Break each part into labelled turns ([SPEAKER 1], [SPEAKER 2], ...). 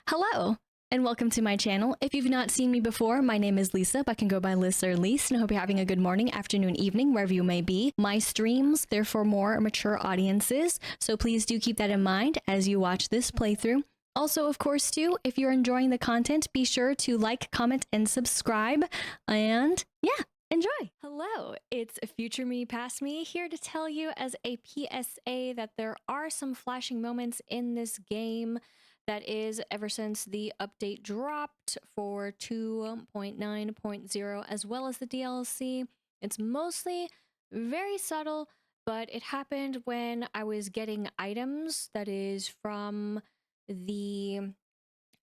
[SPEAKER 1] Hello, and welcome to my channel. If you've not seen me before, my name is Lisa, but can go by Liz or Lise, and I hope you're having a good morning, afternoon, evening, wherever you may be. My streams, they're for more mature audiences, so please do keep that in mind as you watch this playthrough. Also, of course, too, if you're enjoying the content, be sure to like, comment, and subscribe, and yeah, enjoy! Hello, it's Future Me, Past Me, here to tell you as a PSA that there are some flashing moments in this game. That is, ever since the update dropped for 2.9.0 as well as the DLC. It's mostly very subtle, but it happened when I was getting items, that is from the,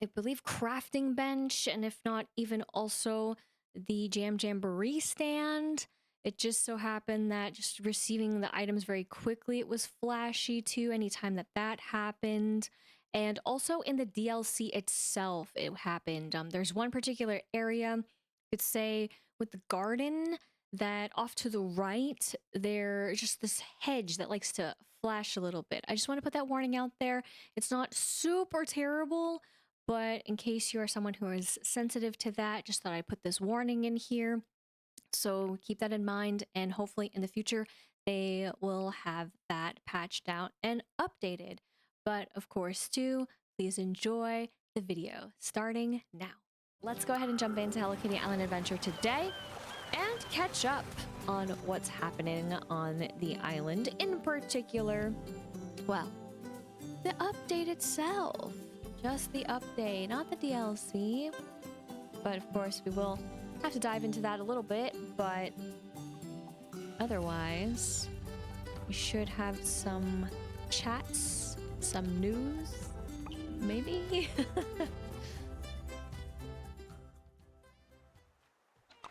[SPEAKER 1] I believe, crafting bench, and if not even also the Jamboree stand. It just so happened that just receiving the items very quickly, it was flashy too, anytime that happened. And also in the DLC itself, it happened. There's one particular area, you could say, with the garden, that off to the right, there's just this hedge that likes to flash a little bit. I just want to put that warning out there. It's not super terrible, but in case you are someone who is sensitive to that, just thought I'd put this warning in here. So keep that in mind, and hopefully in the future, they will have that patched out and updated. But of course, too, please enjoy the video starting now. Let's go ahead and jump into Hello Kitty Island Adventure today and catch up on what's happening on the island. In particular, well, the update itself. Just the update, not the DLC. But of course, we will have to dive into that a little bit, but otherwise, we should have some chats, some news, maybe?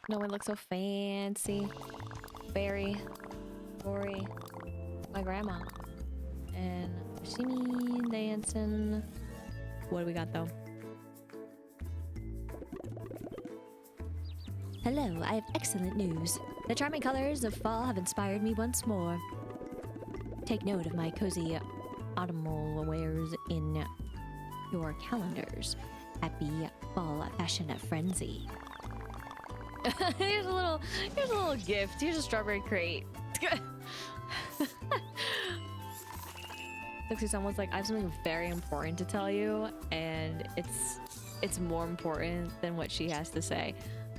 [SPEAKER 1] No one looks so fancy. Barry, Rory, my grandma, and see me dancing. What do we got though?
[SPEAKER 2] Hello, I have excellent news. The charming colors of fall have inspired me once more. Take note of my cozy autumnal wares in your calendars. Happy fall fashion frenzy.
[SPEAKER 1] here's a little gift. Here's a strawberry crate. Looks like someone's like, I have something very important to tell you, and it's more important than what she has to say.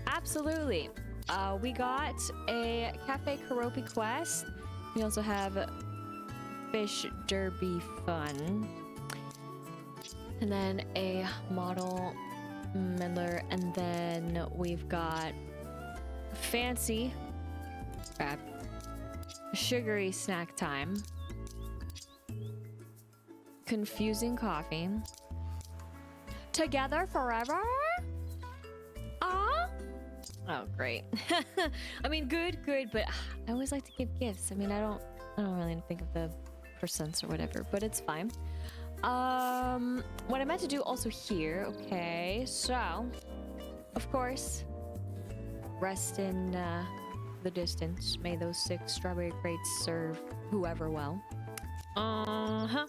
[SPEAKER 1] Absolutely. We got a Cafe Keroppi quest. We also have Fish Derby Fun. And then a model Meddler. And then we've got fancy crap. Sugary snack time. Confusing coffee. Together forever? Oh, great. I mean, good, but I always like to give gifts. I mean, I don't really think of the percents or whatever, but it's fine. What I meant to do also here, okay, so, of course, rest in the distance. May those 6 strawberry crates serve whoever well. Uh-huh.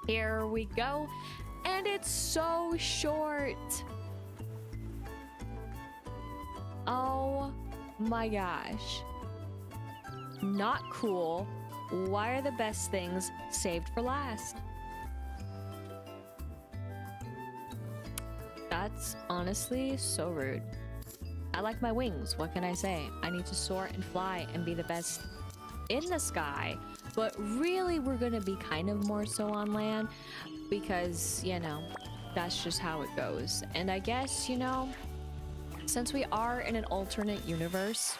[SPEAKER 1] Here we go. And it's so short. Oh my gosh. Not cool. Why are the best things saved for last? That's honestly so rude. I like my wings. What can I say? I need to soar and fly and be the best in the sky. But really, we're gonna be kind of more so on land because, you know, that's just how it goes. And I guess, you know, since we are in an alternate universe,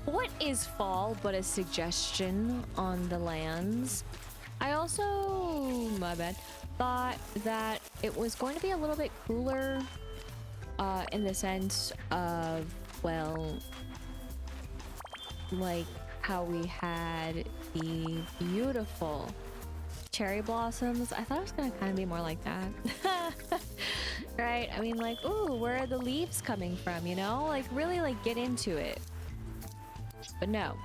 [SPEAKER 1] what is fall but a suggestion on the lands? I also, my bad, thought that it was going to be a little bit cooler in the sense of, well, like how we had the beautiful cherry blossoms. I thought it was gonna kind of be more like that. Right? I mean, like, ooh, where are the leaves coming from, you know? Like, really, like, get into it. But no.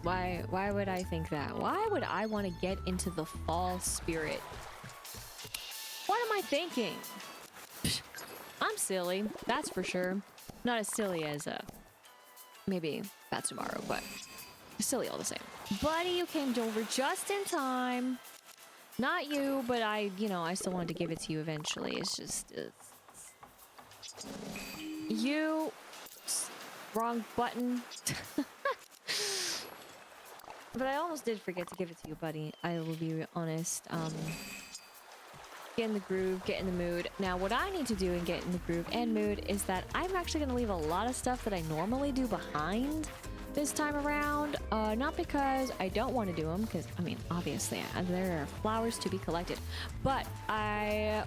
[SPEAKER 1] Why would I think that? Why would I want to get into the fall spirit? What am I thinking? I'm silly, that's for sure. Not as silly as, maybe Batsumaru, but silly all the same. Buddy, you came over just in time. Not you, but I still wanted to give it to you eventually. It's just, you... Wrong button. But I almost did forget to give it to you, buddy. I will be honest. Get in the groove, get in the mood. Now, what I need to do and get in the groove and mood is that I'm actually going to leave a lot of stuff that I normally do behind this time around. Not because I don't want to do them, because, I mean, obviously, there are flowers to be collected. But I'm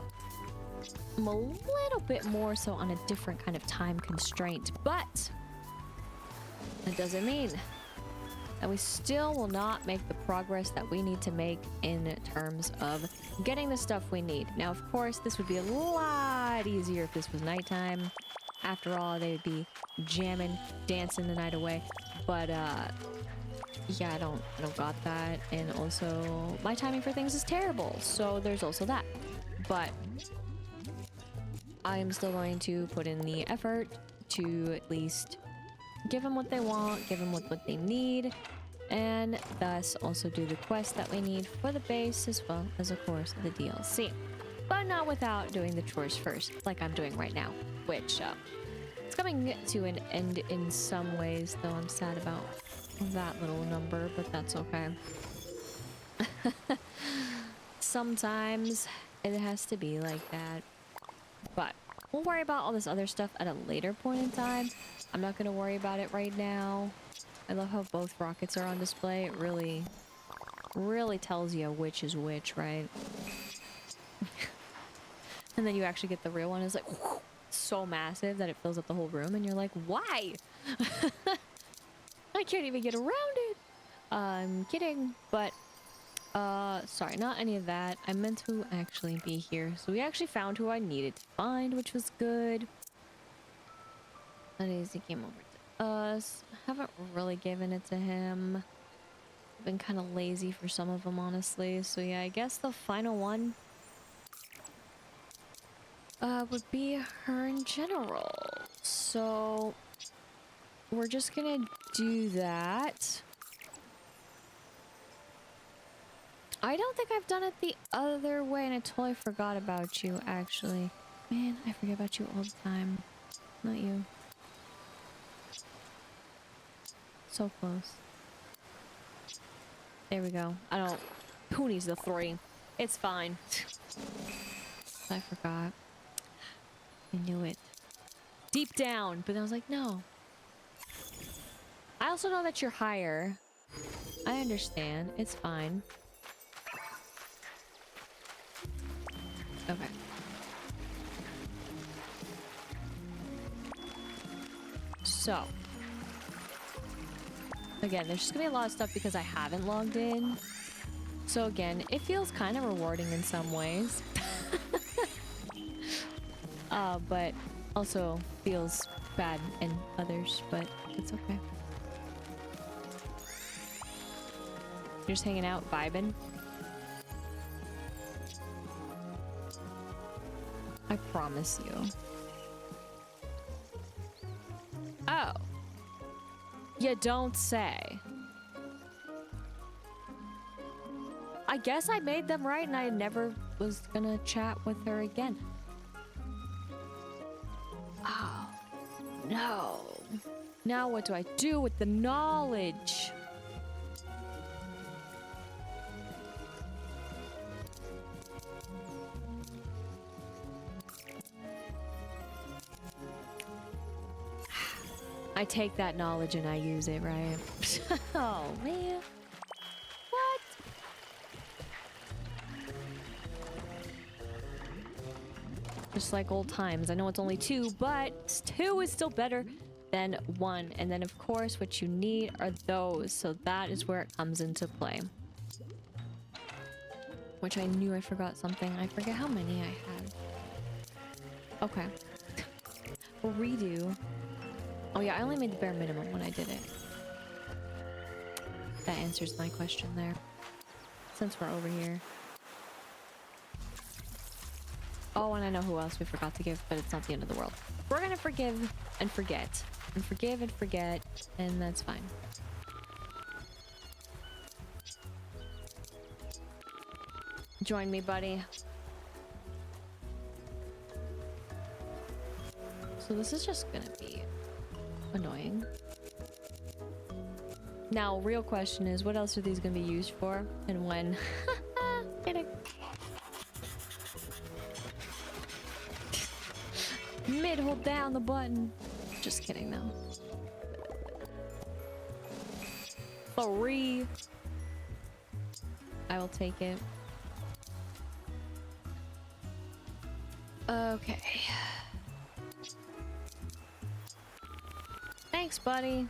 [SPEAKER 1] a little bit more so on a different kind of time constraint. But that doesn't mean that we still will not make the progress that we need to make in terms of getting the stuff we need. Now, of course, this would be a lot easier if this was nighttime. After all, they would be jamming, dancing the night away. But, yeah, I don't got that. And also, my timing for things is terrible. So there's also that. But I am still going to put in the effort to at least give them what they want, give them what they need, and thus also do the quest that we need for the base as well as, of course, the DLC. But not without doing the chores first, like I'm doing right now, which it's coming to an end in some ways, though I'm sad about that little number, but that's okay. Sometimes it has to be like that. But we'll worry about all this other stuff at a later point in time. I'm not going to worry about it right now. I love how both rockets are on display. It really tells you which is which, right? And then you actually get the real one. It's like so massive that it fills up the whole room. And you're like, why? I can't even get around it. I'm kidding. But, sorry, not any of that. I meant to actually be here. So we actually found who I needed to find, which was good. That is, he came over to us. Haven't really given it to him. Been kind of lazy for some of them, honestly. So yeah, I guess the final one would be her in general. So we're just gonna do that. I don't think I've done it the other way, and I totally forgot about you, actually. Man, I forget about you all the time. Not you. So close. There we go. Who needs the 3? It's fine. I forgot. I knew it. Deep down. But I was like, no. I also know that you're higher. I understand. It's fine. Okay. So. Again, there's just gonna be a lot of stuff because I haven't logged in. So again, it feels kind of rewarding in some ways. But also feels bad in others, but it's okay. You're just hanging out, vibing. I promise you. Oh. You don't say. I guess I made them right and I never was gonna chat with her again. Oh, no. Now what do I do with the knowledge? I take that knowledge and I use it, right? Oh, man. What? Just like old times. I know it's only 2, but 2 is still better than 1. And then, of course, what you need are those. So that is where it comes into play. Which I knew I forgot something. I forget how many I had. Okay. We'll redo. Oh yeah, I only made the bare minimum when I did it. That answers my question there. Since we're over here. Oh, and I know who else we forgot to give, but it's not the end of the world. We're gonna forgive and forget. And forgive and forget, and that's fine. Join me, buddy. So this is just gonna be annoying. Now, real question is, what else are these gonna be used for, and when? Kidding. Mid, hold down the button. Just kidding, though. 3. I will take it. Okay. Thanks, buddy.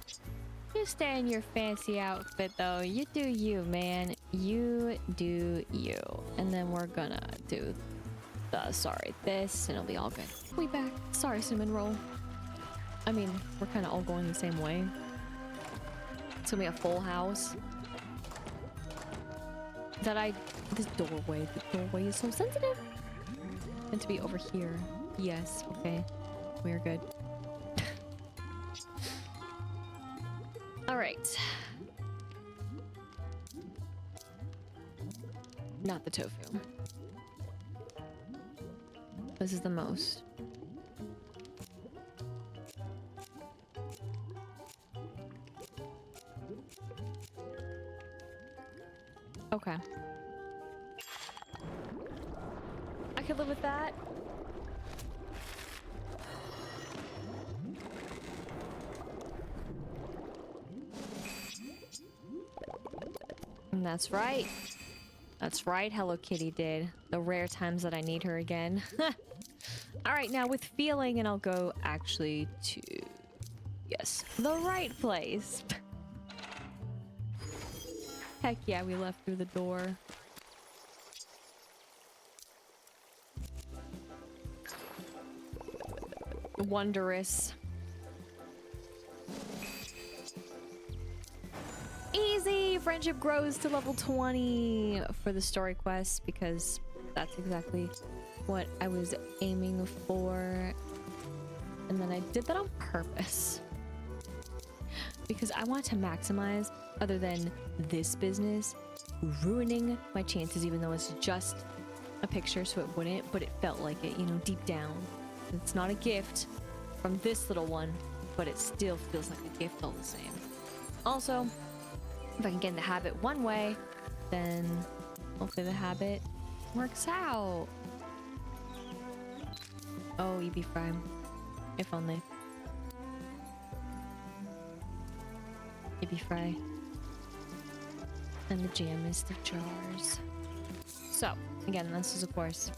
[SPEAKER 1] You stay in your fancy outfit, though. You do you, man. You do you. And then we're gonna do this, and it'll be all good. We back. Sorry, cinnamon roll. I mean, we're kind of all going the same way. It's gonna be a full house. This doorway. The doorway is so sensitive. Meant to be over here. Yes. Okay. We're good. All right. Not the tofu. This is the most. Okay. I could live with that. And that's right. That's right, Hello Kitty did. The rare times that I need her again. Alright, now with feeling, and I'll go actually to... Yes, the right place. Heck yeah, we left through the door. Wondrous. Easy! Friendship grows to level 20 for the story quest, because that's exactly what I was aiming for. And then I did that on purpose. Because I want to maximize, other than this business ruining my chances, even though it's just a picture, so it wouldn't, but it felt like it, you know, deep down. It's not a gift from this little one, but it still feels like a gift all the same. Also, if I can get in the habit one way, then hopefully the habit works out. Oh, EB Fry. If only. EB Fry. And the jam is the jars. So, again, this is of course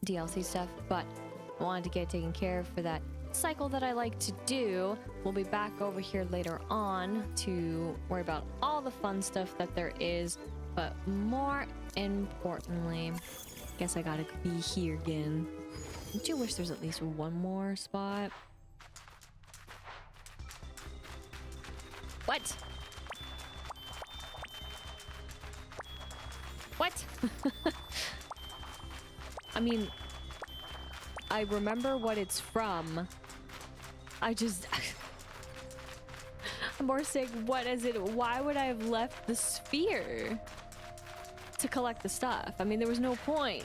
[SPEAKER 1] DLC stuff, but I wanted to get taken care of for that cycle that I like to do. We'll be back over here later on to worry about all the fun stuff that there is, but more importantly, I guess I gotta be here again. I do wish there's at least one more spot. What? What? I mean, I remember what it's from. I just... I'm more saying, what is it? Why would I have left the sphere to collect the stuff? I mean, there was no point.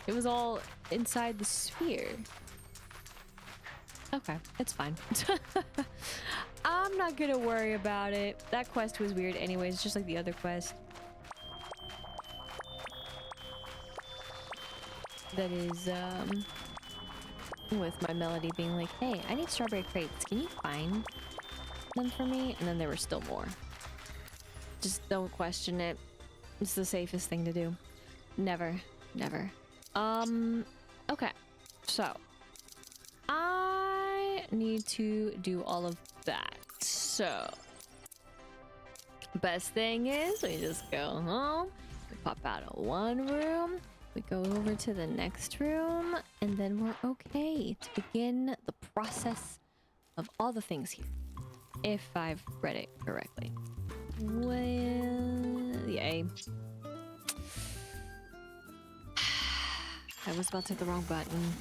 [SPEAKER 1] It was all inside the sphere. Okay, it's fine. I'm not gonna worry about it. That quest was weird anyways, just like the other quest. That is, with my melody being like, hey, I need strawberry crepes. Can you find them for me? And then there were still more. Just don't question it. It's the safest thing to do. Never, never. Okay. So, I need to do all of that. So, best thing is we just go home. We pop out of one room. We go over to the next room, and then we're okay to begin the process of all the things here. If I've read it correctly. Well, yay. I was about to hit the wrong button.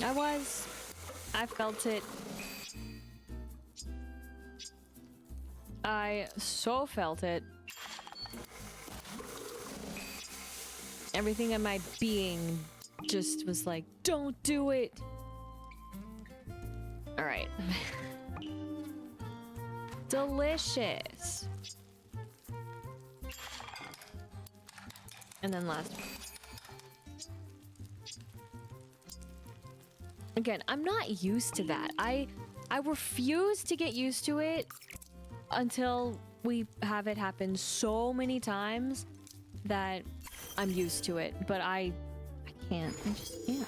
[SPEAKER 1] I felt it. I so felt it. Everything in my being just was like, don't do it. All right. Delicious. And then last one. Again, I'm not used to that. I refuse to get used to it until we have it happen so many times that I'm used to it. But I can't. I just can't.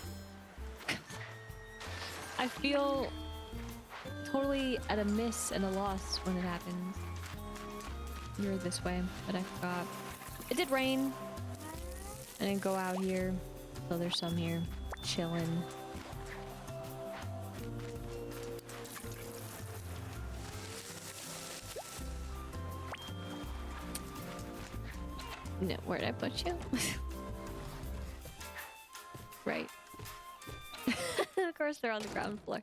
[SPEAKER 1] I feel totally at a miss and a loss when it happens. You're this way, but I forgot. It did rain. I didn't go out here, so there's some here chilling. No, where'd I put you? Right. Of course they're on the ground floor.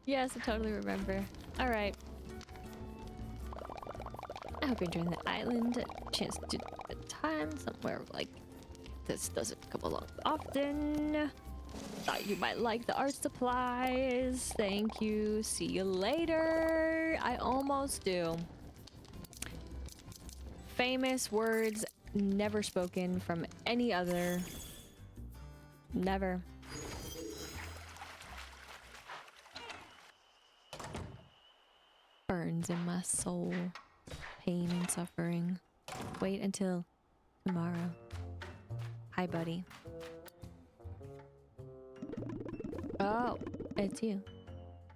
[SPEAKER 1] Yes, I totally remember. Alright. I hope you're enjoying the island. A chance to do the time somewhere like this doesn't come along often. Thought you might like the art supplies. Thank you. See you later. I almost do. Famous words never spoken from any other. Never. Burns in my soul. Pain and suffering. Wait until tomorrow. Hi, buddy. Oh, it's you.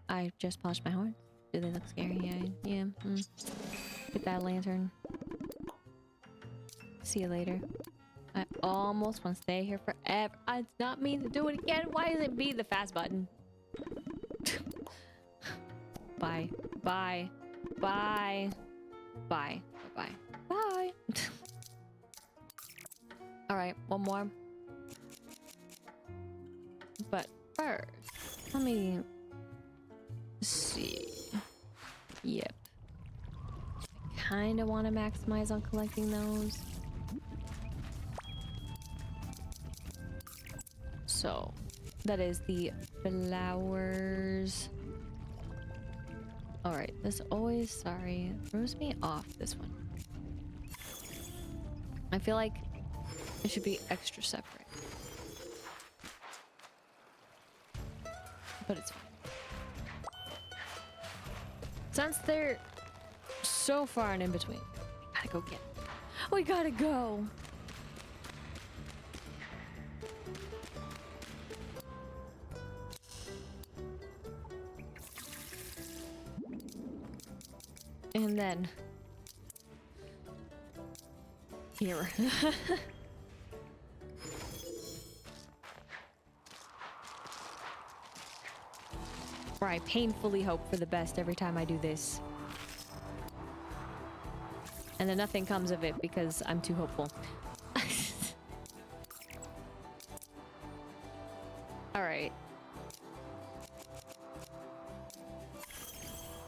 [SPEAKER 1] I just polished my horns. Do they look scary? Yeah. Get that lantern. See you later. I almost want to stay here forever. I did not mean to do it again. Why does it be the fast button? Bye. Bye. Bye. Bye. Bye. Bye. Alright, one more. But first, let me see. Yep. I kind of want to maximize on collecting those. So, that is the flowers. Alright, this always, sorry, throws me off, this one. I feel like it should be extra separate. But it's fine. Since they're so far and in between, we gotta go get them. We gotta go! And then here. Where I painfully hope for the best every time I do this. And then nothing comes of it because I'm too hopeful. Alright.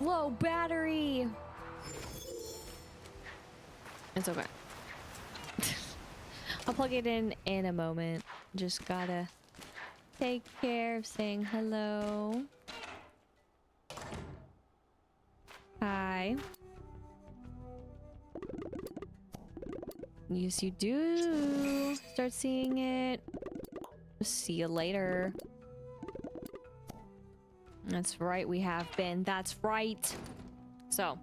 [SPEAKER 1] Low battery! It's okay. I'll plug it in a moment. Just gotta take care of saying hello. Hi. Yes, you do. Start seeing it. See you later. That's right, we have been. That's right. So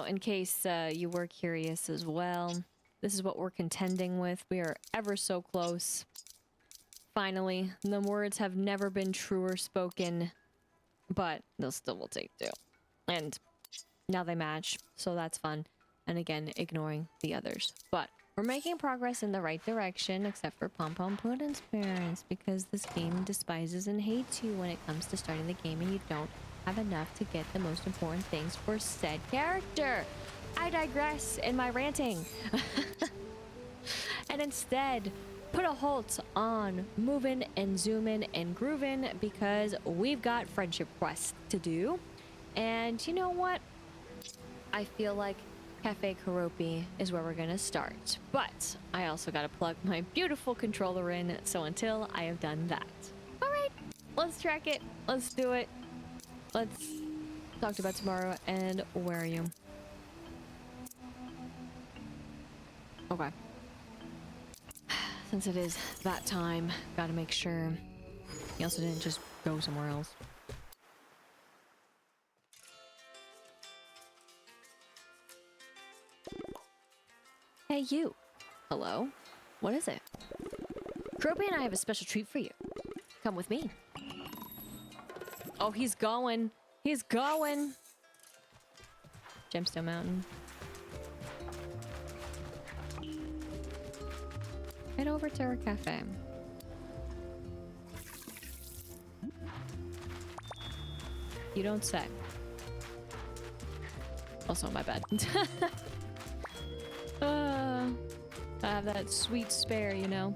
[SPEAKER 1] in case you were curious as well, this is what we're contending with. We are ever so close. Finally, the words have never been truer spoken, but they'll still will take two. And now they match, so that's fun. And again, ignoring the others. But we're making progress in the right direction, except for Pom Pom Puddin's parents, because this game despises and hates you when it comes to starting the game and you don't have enough to get the most important things for said character. I digress in my ranting. And instead, put a halt on moving and zooming and grooving because we've got friendship quests to do. And you know what? I feel like Cafe Keroppi is where we're gonna start. But I also gotta plug my beautiful controller in, so until I have done that. Alright, let's track it. Let's do it. Let's talk about tomorrow. And where are you? Okay. Since it is that time, gotta make sure he also didn't just go somewhere else. Hey, you. Hello? What is it? Keroppi and I have a special treat for you. Come with me. Oh, he's going. He's going. Gemstone Mountain. Head over to our cafe. You don't say. Also, my bad. I have that sweet spare, you know.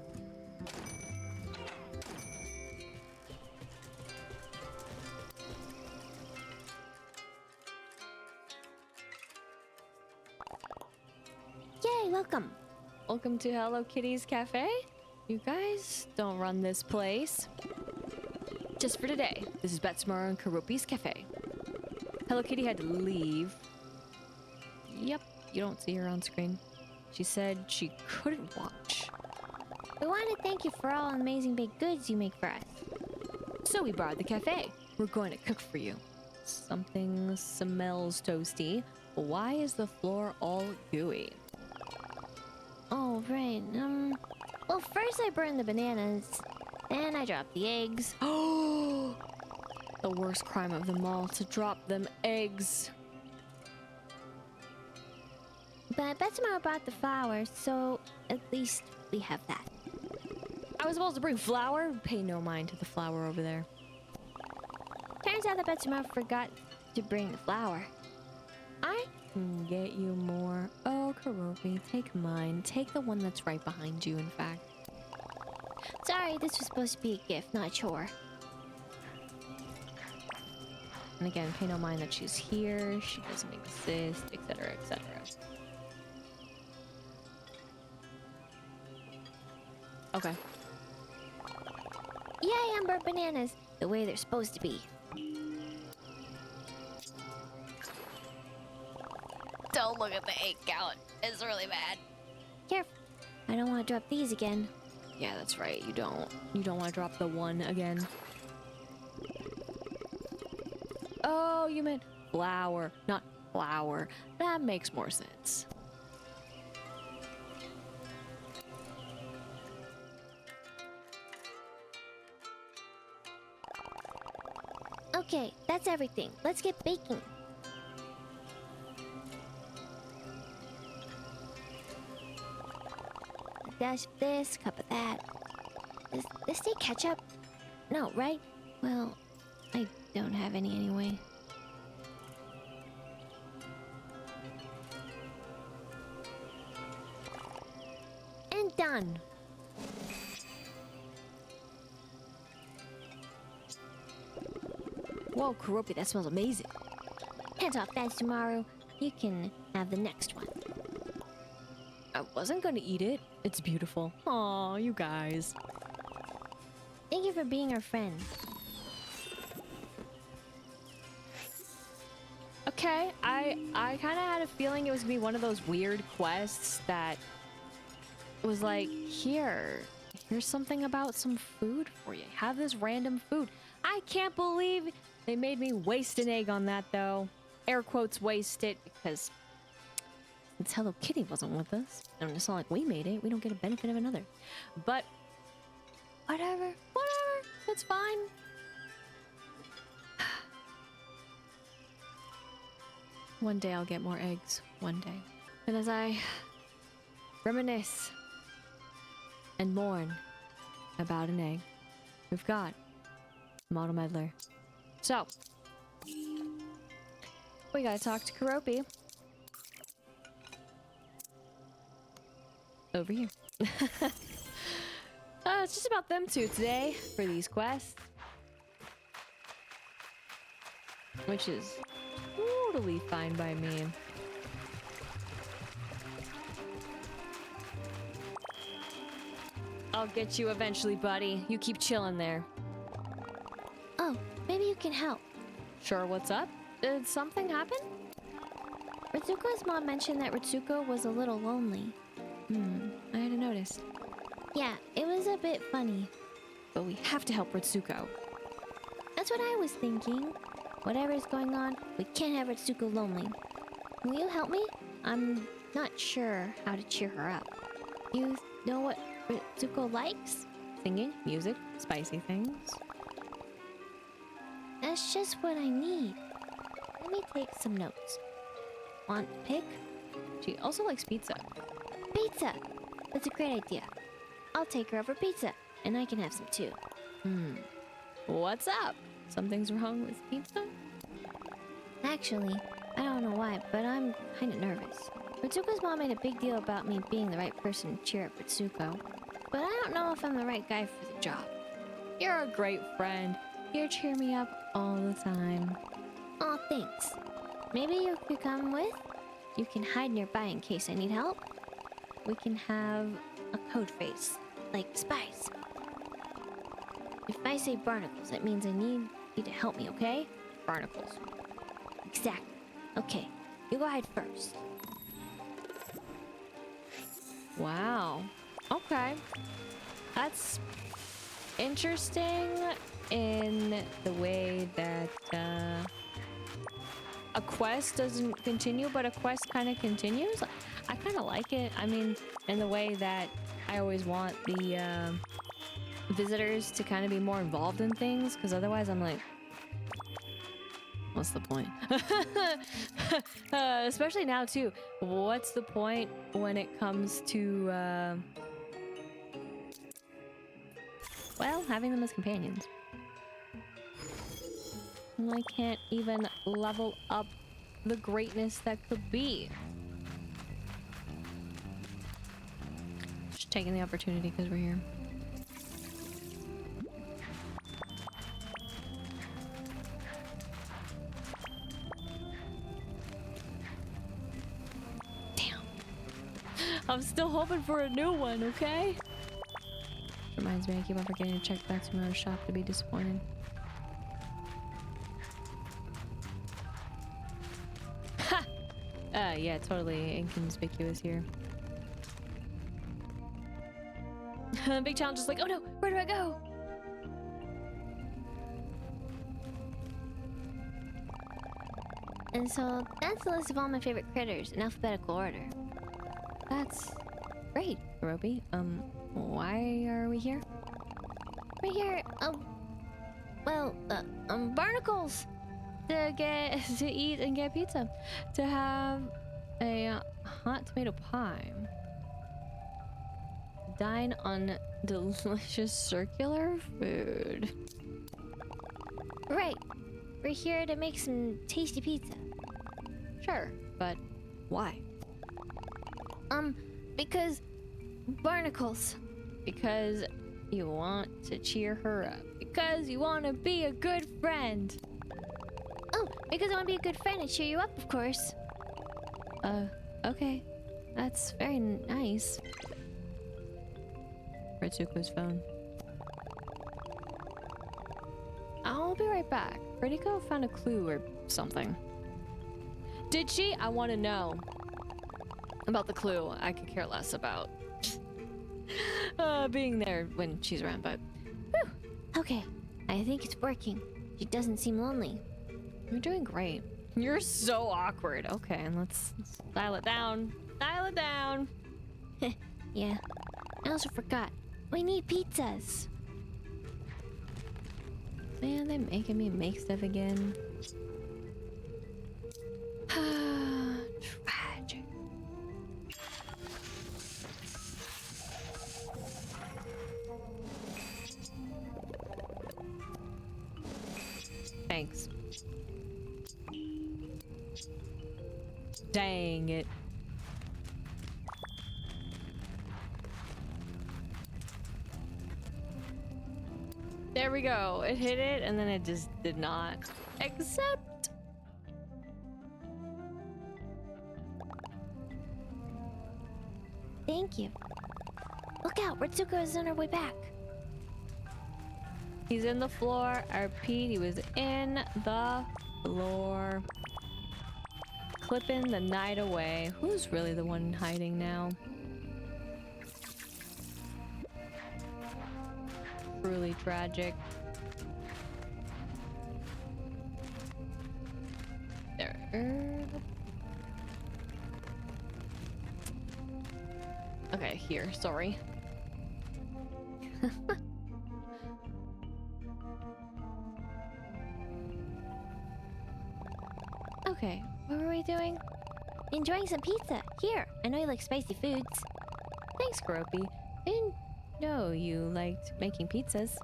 [SPEAKER 2] Yay, welcome.
[SPEAKER 1] Welcome to Hello Kitty's Cafe. You guys don't run this place. Just for today, this is Betsmar and Keroppi's Cafe. Hello Kitty had to leave. Yep, you don't see her on screen. She said she couldn't watch.
[SPEAKER 2] We want to thank you for all the amazing baked goods you make for us.
[SPEAKER 1] So we borrowed the cafe. We're going to cook for you. Something smells toasty. Why is the floor all gooey?
[SPEAKER 2] Oh, right. Well, first I burned the bananas, then I dropped the eggs.
[SPEAKER 1] Oh, the worst crime of them all, to drop them eggs.
[SPEAKER 2] But Betsmar brought the flour, so at least we have that.
[SPEAKER 1] I was supposed to bring flour? Pay no mind to the flour over there.
[SPEAKER 2] Turns out that Betsmar forgot to bring the flour.
[SPEAKER 1] I can get you more. Oh, Keroppi, take mine. Take the one that's right behind you, in fact.
[SPEAKER 2] Sorry, this was supposed to be a gift, not a chore.
[SPEAKER 1] And again, pay no mind that she's here, she doesn't exist, etc., etc. Okay.
[SPEAKER 2] Yay, unburnt bananas, the way they're supposed to be.
[SPEAKER 1] Don't look at the egg count. It's really bad.
[SPEAKER 2] Careful, I don't want to drop these again.
[SPEAKER 1] Yeah, that's right. You don't. You don't want to drop the one again. Oh, you meant flour, not flour. That makes more sense.
[SPEAKER 2] Okay, that's everything. Let's get baking. A dash of this, cup of that. Does this take ketchup? No, right? Well, I don't have any anyway. And done.
[SPEAKER 1] Whoa, Keroppi, that smells amazing.
[SPEAKER 2] Hands off that tomorrow. You can have the next one.
[SPEAKER 1] I wasn't gonna eat it. It's beautiful. Aw, you guys.
[SPEAKER 2] Thank you for being our friend.
[SPEAKER 1] Okay, I kind of had a feeling it was gonna be one of those weird quests that was like, here's something about some food for you. Have this random food. I can't believe they made me waste an egg on that, though. Air quotes waste it, because since Hello Kitty wasn't with us, and it's not like we made it, we don't get a benefit of another. But whatever, it's fine. One day I'll get more eggs, one day. And as I reminisce and mourn about an egg, we've got Model Meddler. So, we gotta talk to Keroppi. Over here. it's just about them two today for these quests. Which is totally fine by me. I'll get you eventually, buddy. You keep chilling there.
[SPEAKER 2] Oh, maybe you can help.
[SPEAKER 1] Sure, what's up? Did something happen?
[SPEAKER 2] Ritsuko's mom mentioned that Ritsuko was a little lonely.
[SPEAKER 1] I hadn't noticed.
[SPEAKER 2] Yeah, it was a bit funny.
[SPEAKER 1] But we have to help Ritsuko.
[SPEAKER 2] That's what I was thinking. Whatever's going on, we can't have Ritsuko lonely. Will you help me? I'm not sure how to cheer her up. You know what Ritsuko likes?
[SPEAKER 1] Singing, music, spicy things.
[SPEAKER 2] That's just what I need. Let me take some notes. Want to pick?
[SPEAKER 1] She also likes pizza.
[SPEAKER 2] Pizza! That's a great idea. I'll take her over pizza, and I can have some too.
[SPEAKER 1] What's up? Something's wrong with pizza?
[SPEAKER 2] Actually, I don't know why, but I'm kinda nervous. Ritsuko's mom made a big deal about me being the right person to cheer up Ritsuko, but I don't know if I'm the right guy for the job.
[SPEAKER 1] You're a great friend. You cheer me up all the time.
[SPEAKER 2] Aw, thanks. Maybe you could come with? You can hide nearby in case I need help. We can have a code phrase, like spies. If I say barnacles, that means I need you to help me, okay?
[SPEAKER 1] Barnacles.
[SPEAKER 2] Exactly. Okay, you go hide first.
[SPEAKER 1] Wow. Okay. That's interesting in the way that a quest doesn't continue, but a quest kind of continues. I kind of like it. I mean, in the way that I always want the visitors to kind of be more involved in things, because otherwise I'm like, what's the point? Especially now too. What's the point when it comes to well, having them as companions? I can't even level up the greatness that could be. Just taking the opportunity because we're here. Damn. I'm still hoping for a new one, okay? Reminds me, I keep on forgetting to check back to my shop to be disappointed. Ha! Yeah, totally inconspicuous here. Big challenge is like, oh no, where do I go?
[SPEAKER 2] And so that's the list of all my favorite critters in alphabetical order.
[SPEAKER 1] That's great, Keroppi. Why are we here?
[SPEAKER 2] We're here, barnacles!
[SPEAKER 1] To eat and get pizza. To have a hot tomato pie. Dine on delicious circular food.
[SPEAKER 2] Right. We're here to make some tasty pizza.
[SPEAKER 1] Sure, but why?
[SPEAKER 2] Because barnacles.
[SPEAKER 1] Because you want to cheer her up. Because you want to be a good friend.
[SPEAKER 2] Oh, because I want to be a good friend and cheer you up, of course.
[SPEAKER 1] Okay. That's very nice. Ritsuko's phone. I'll be right back. Ritsuko found a clue or something. Did she? I want to know. About the clue, I could care less about being there when she's around, but...
[SPEAKER 2] Whew. Okay, I think it's working. She doesn't seem lonely.
[SPEAKER 1] You're doing great. You're so awkward. Okay, let's dial it down. Dial it down.
[SPEAKER 2] Yeah. I also forgot. We need pizzas.
[SPEAKER 1] Man, they're making me make stuff again. Tragic. Thanks. Dang it. There we go. It hit it, and then it just did not. Except...
[SPEAKER 2] Thank you. Look out, Ritsuko is on her way back.
[SPEAKER 1] He's in the floor. I repeat, he was in the floor. Clipping the night away. Who's really the one hiding now? Truly tragic. There. Okay, here. Sorry.
[SPEAKER 2] Okay, what were we doing? Enjoying some pizza. Here, I know you like spicy foods.
[SPEAKER 1] Thanks, Keroppi. Didn't know you liked making pizzas.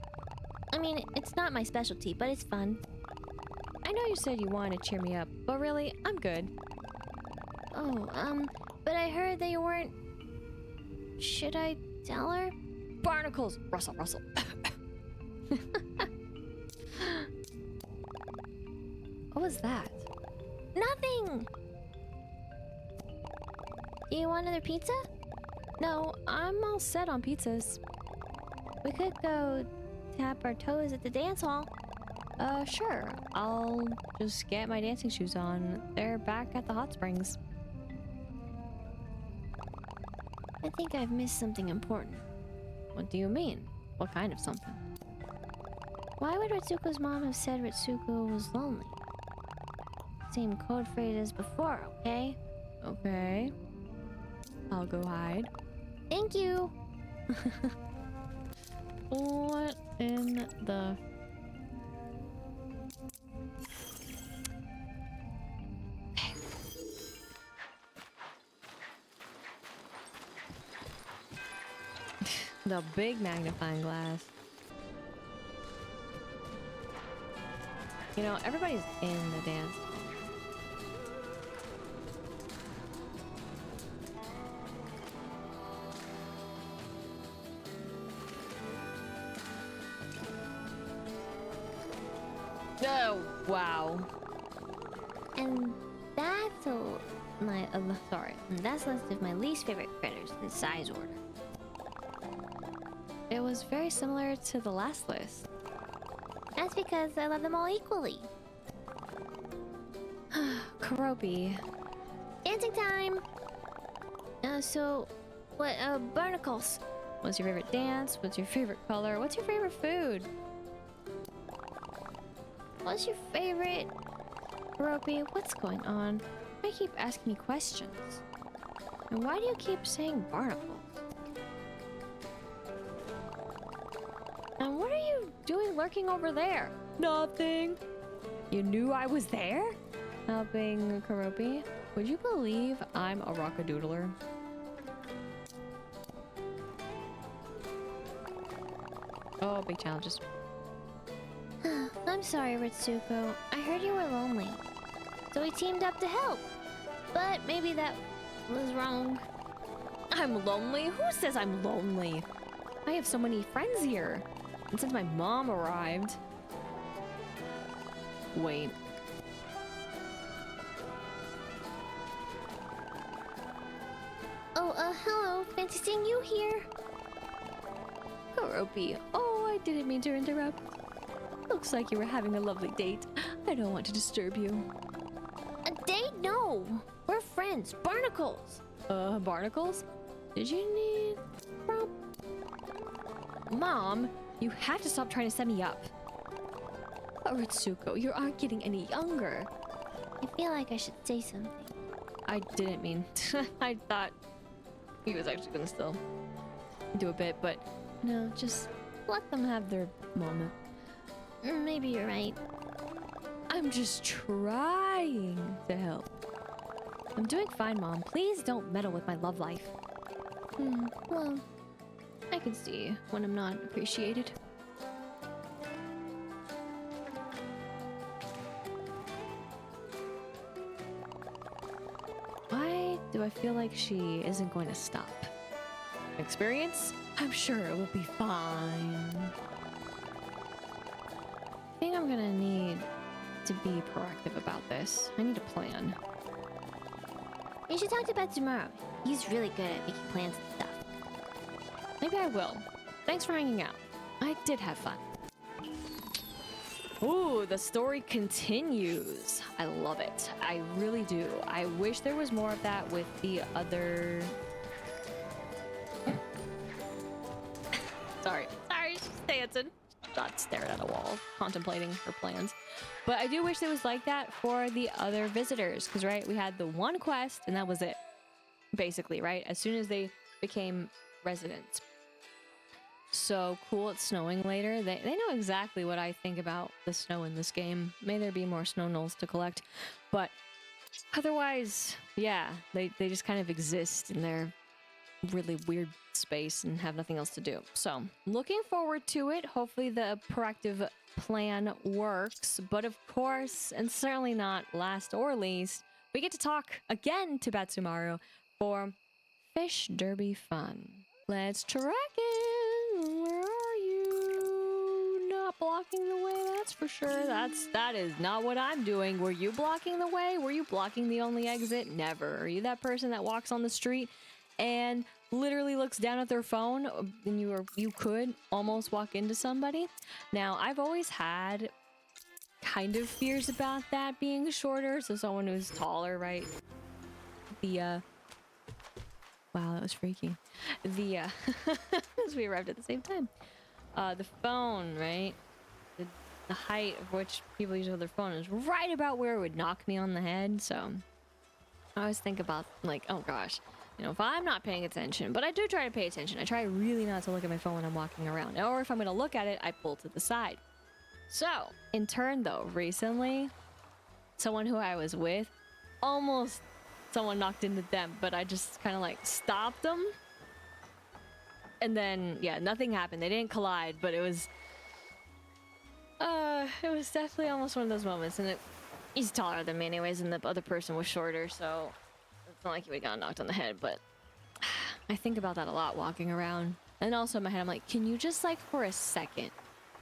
[SPEAKER 2] I mean, it's not my specialty, but it's fun.
[SPEAKER 1] I know you said you wanted to cheer me up, but really, I'm good.
[SPEAKER 2] Oh, but I heard that you weren't... Should I tell her?
[SPEAKER 1] Barnacles! Russell, Russell. What was that?
[SPEAKER 2] Nothing! Do you want another pizza?
[SPEAKER 1] No, I'm all set on pizzas.
[SPEAKER 2] We could go tap our toes at the dance hall.
[SPEAKER 1] Sure. I'll just get my dancing shoes on. They're back at the hot springs.
[SPEAKER 2] I think I've missed something important.
[SPEAKER 1] What do you mean? What kind of something?
[SPEAKER 2] Why would Ritsuko's mom have said Ritsuko was lonely? Same code phrase as before, okay?
[SPEAKER 1] Okay. I'll go hide.
[SPEAKER 2] Thank you!
[SPEAKER 1] What in the... The big magnifying glass. You know, everybody's in the dance. Oh, wow.
[SPEAKER 2] And that's sorry. And that's a list of my least favorite critters in size order.
[SPEAKER 1] It was very similar to the last list.
[SPEAKER 2] That's because I love them all equally.
[SPEAKER 1] Keroppi.
[SPEAKER 2] Dancing time! Barnacles.
[SPEAKER 1] What's your favorite dance? What's your favorite color? What's your favorite food?
[SPEAKER 2] What's your favorite?
[SPEAKER 1] Keroppi, what's going on? Why keep asking me questions? And why do you keep saying barnacles? And what are you doing lurking over there? Nothing. You knew I was there? Helping Keroppi. Would you believe I'm a rockadoodler? Oh, big challenges.
[SPEAKER 2] I'm sorry, Ritsuko. I heard you were lonely. So we teamed up to help. But maybe that was wrong.
[SPEAKER 1] I'm lonely? Who says I'm lonely? I have so many friends here. And since my mom arrived... Wait.
[SPEAKER 2] Oh, hello. Fancy seeing you here.
[SPEAKER 1] Keroppi. Oh, I didn't mean to interrupt. Looks like you were having a lovely date. I don't want to disturb you.
[SPEAKER 2] A date? No. We're friends. Barnacles.
[SPEAKER 1] Barnacles? Did you need... Mom, you have to stop trying to set me up. Oh, Ritsuko, you aren't getting any younger.
[SPEAKER 2] I feel like I should say something.
[SPEAKER 1] I didn't mean... I thought he was actually gonna still do a bit, but no, just let them have their moment.
[SPEAKER 2] Maybe you're right.
[SPEAKER 1] I'm just trying to help. I'm doing fine, Mom. Please don't meddle with my love life. Well, I can see when I'm not appreciated. Why do I feel like she isn't going to stop? Experience? I'm sure it will be fine. think I'm gonna need to be proactive about this. I need a plan.
[SPEAKER 2] You should talk to Beth tomorrow. He's really good at making plans and stuff.
[SPEAKER 1] Maybe I will. Thanks for hanging out. I did have fun. Ooh, the story continues. I love it. I really do. I wish there was more of that with the other... Sorry, she's dancing. Not staring at a wall, contemplating her plans. But I do wish it was like that for the other visitors. Because, right, we had the one quest and that was it. Basically, right? As soon as they became residents. So cool, it's snowing later. They know exactly what I think about the snow in this game. May there be more snow knolls to collect. But otherwise, yeah, they just kind of exist in their really weird space and have nothing else to do. So looking forward to it. Hopefully the proactive plan works. But of course, and certainly not last or least, we get to talk again to Batsumaru for Fish Derby fun. Let's track it. Where are you? Not blocking the way, that's for sure. That is not what I'm doing. Were you blocking the way? Were you blocking the only exit? Never. Are you that person that walks on the street and literally looks down at their phone and you could almost walk into somebody? Now, I've always had kind of fears about that being shorter, so someone who's taller, right? Wow, that was freaky. As we arrived at the same time. The phone, right? The height of which people use with their phone is right about where it would knock me on the head. So I always think about, like, oh gosh, you know, if I'm not paying attention, but I do try to pay attention. I try really not to look at my phone when I'm walking around. Or if I'm going to look at it, I pull to the side. So, in turn though, recently, someone who I was with, almost someone knocked into them, but I just kind of like stopped them. And then, yeah, nothing happened. They didn't collide, but it was definitely almost one of those moments. And he's taller than me anyways, and the other person was shorter, so it's not like he would have got knocked on the head, but I think about that a lot walking around. And also in my head, I'm like, can you just, like, for a second,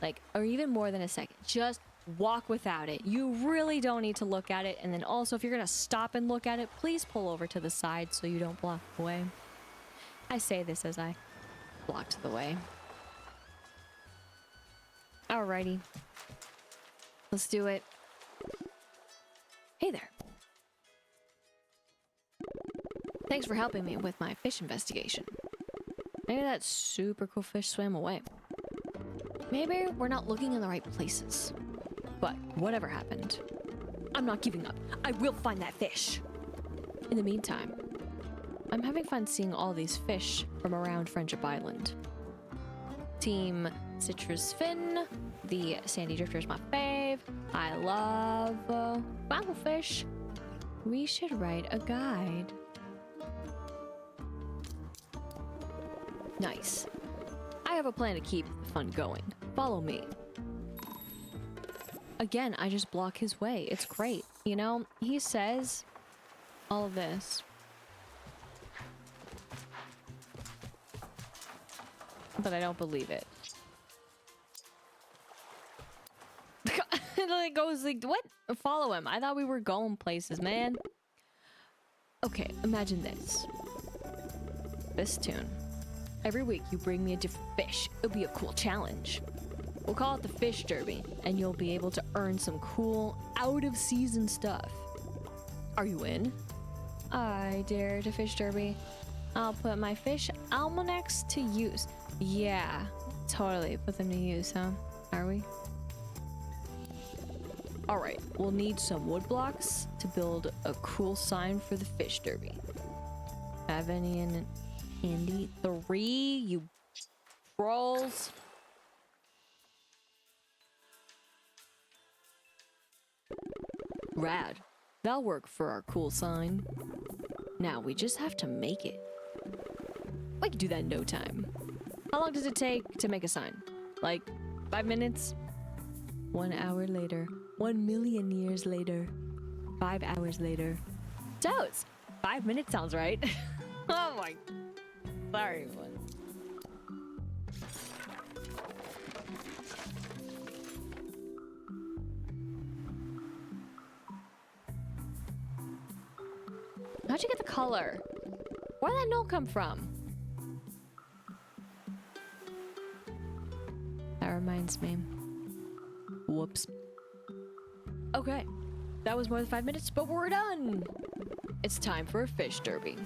[SPEAKER 1] like, or even more than a second, just walk without it. You really don't need to look at it. And then also, if you're gonna stop and look at it, please pull over to the side so you don't block the way. I say this as I blocked the way. Alrighty. Let's do it. Hey there. Thanks for helping me with my fish investigation. Maybe that super cool fish swam away. Maybe we're not looking in the right places. But whatever happened, I'm not giving up. I will find that fish. In the meantime, I'm having fun seeing all these fish from around Friendship Island. Team Citrus Fin, the Sandy Drifter is my fave. I love Quacklefish. We should write a guide. Nice. I have a plan to keep the fun going. Follow me. Again, I just block his way. It's great. You know, he says all of this. But I don't believe it. It goes like, what? Follow him. I thought we were going places, man. Okay, imagine this. This tune. Every week you bring me a different fish. It'll be a cool challenge. We'll call it the Fish Derby, and you'll be able to earn some cool, out-of-season stuff. Are you in? I dare to Fish Derby. I'll put my fish almanacs to use. Yeah, totally put them to use, huh? Are we? Alright, we'll need some wood blocks to build a cool sign for the Fish Derby. Have any in handy? 3, you trolls. Rad. That'll work for our cool sign. Now we just have to make it. We can do that in no time. How long does it take to make a sign? Like 5 minutes? 1 hour later. 1 million years later. 5 hours later. Totes! 5 minutes sounds right. Oh my... Sorry, everyone. How'd you get the color? Where'd that note come from? That reminds me. Whoops. Okay. That was more than 5 minutes, but we're done! It's time for a fish derby.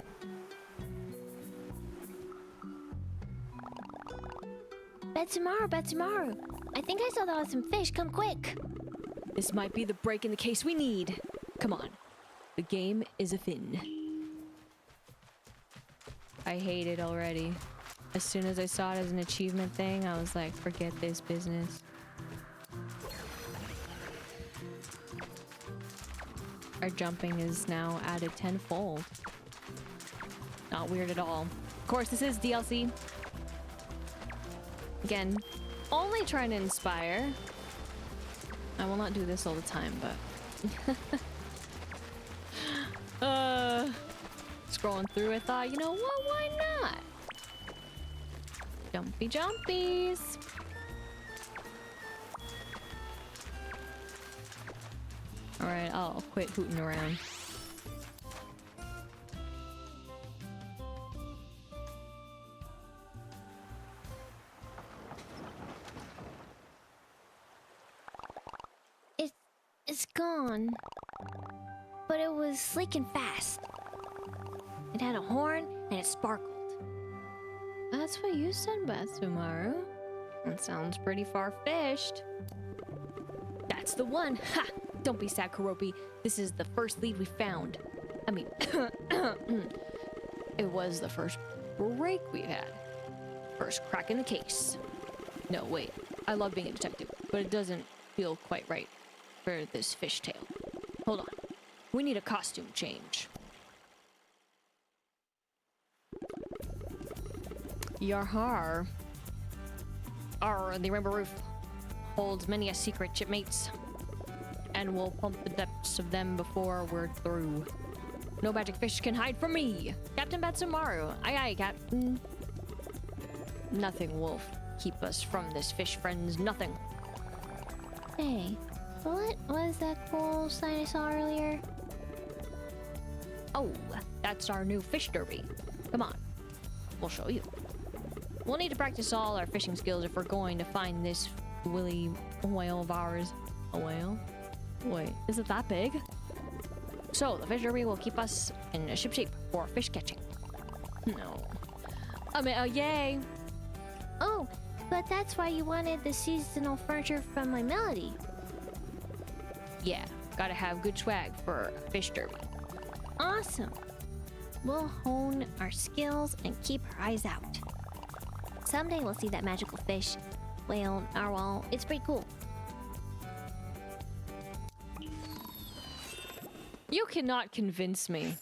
[SPEAKER 2] Betsumaru, Betsumaru. I think I saw that was some fish. Come quick.
[SPEAKER 1] This might be the break in the case we need. Come on. The game is a fin. I hate it already. As soon as I saw it as an achievement thing, I was like, forget this business. Our jumping is now added tenfold. Not weird at all. Of course, this is DLC. Again, only trying to inspire. I will not do this all the time, but... scrolling through, I thought, you know what, why not? Jumpy jumpies! Alright, I'll quit hooting around.
[SPEAKER 2] It's gone. But it was sleek and fast. It had a horn and it sparkled.
[SPEAKER 1] That's what you said, Betsumaru. That sounds pretty far-fetched. That's the one! Ha! Don't be sad, Keroppi. This is the first lead we found. I mean, it was the first break we've had. First crack in the case. No, wait. I love being a detective, but it doesn't feel quite right for this fishtail. Hold on. We need a costume change. Yarhar. The rainbow roof holds many a secret, shipmates. And we'll pump the depths of them before we're through. No magic fish can hide from me! Captain Betsumaru. Aye aye, Captain. Nothing will keep us from this fish, friends. Nothing.
[SPEAKER 2] Hey, what was that cool sign I saw earlier?
[SPEAKER 1] Oh, that's our new fish derby. Come on. We'll show you. We'll need to practice all our fishing skills if we're going to find this willy whale of ours. A whale? Wait, is it that big? So, the fish derby will keep us in ship shape for fish catching. No. I mean, yay!
[SPEAKER 2] Oh, but that's why you wanted the seasonal furniture from my melody.
[SPEAKER 1] Yeah, gotta have good swag for a fish derby.
[SPEAKER 2] Awesome. We'll hone our skills and keep our eyes out. Someday we'll see that magical fish, whale, narwhal. It's pretty cool.
[SPEAKER 1] You cannot convince me.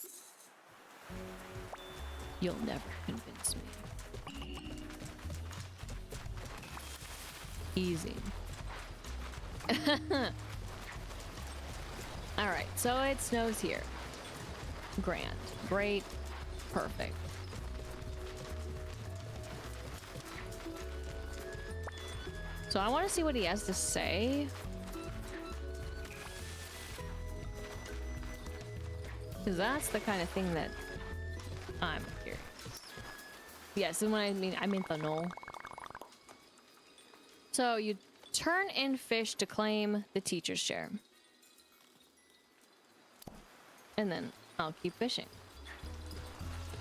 [SPEAKER 1] You'll never convince me. Easy. Alright, so it snows here. Grand. Great. Perfect. So I want to see what he has to say. Because that's the kind of thing that I'm curious. Yes, and when I mean the null. So you turn in fish to claim the teacher's share. And then I'll keep fishing.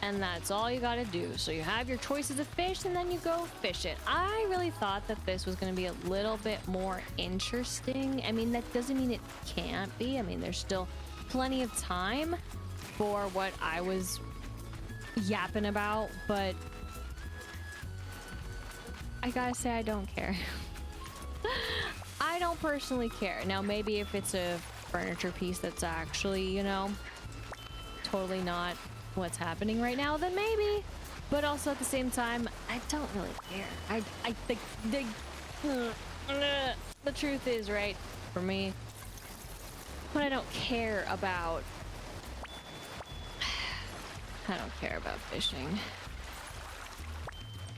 [SPEAKER 1] And that's all you gotta do. So you have your choices of fish and then you go fish it. I really thought that this was gonna be a little bit more interesting. I mean, that doesn't mean it can't be. I mean, there's still plenty of time for what I was yapping about, but I gotta say I don't care. I don't personally care. Now, maybe if it's a furniture piece that's actually, you know, totally not what's happening right now, then maybe. But also at the same time, I don't really care. I think the truth is, right, for me, what I don't care about, I don't care about fishing.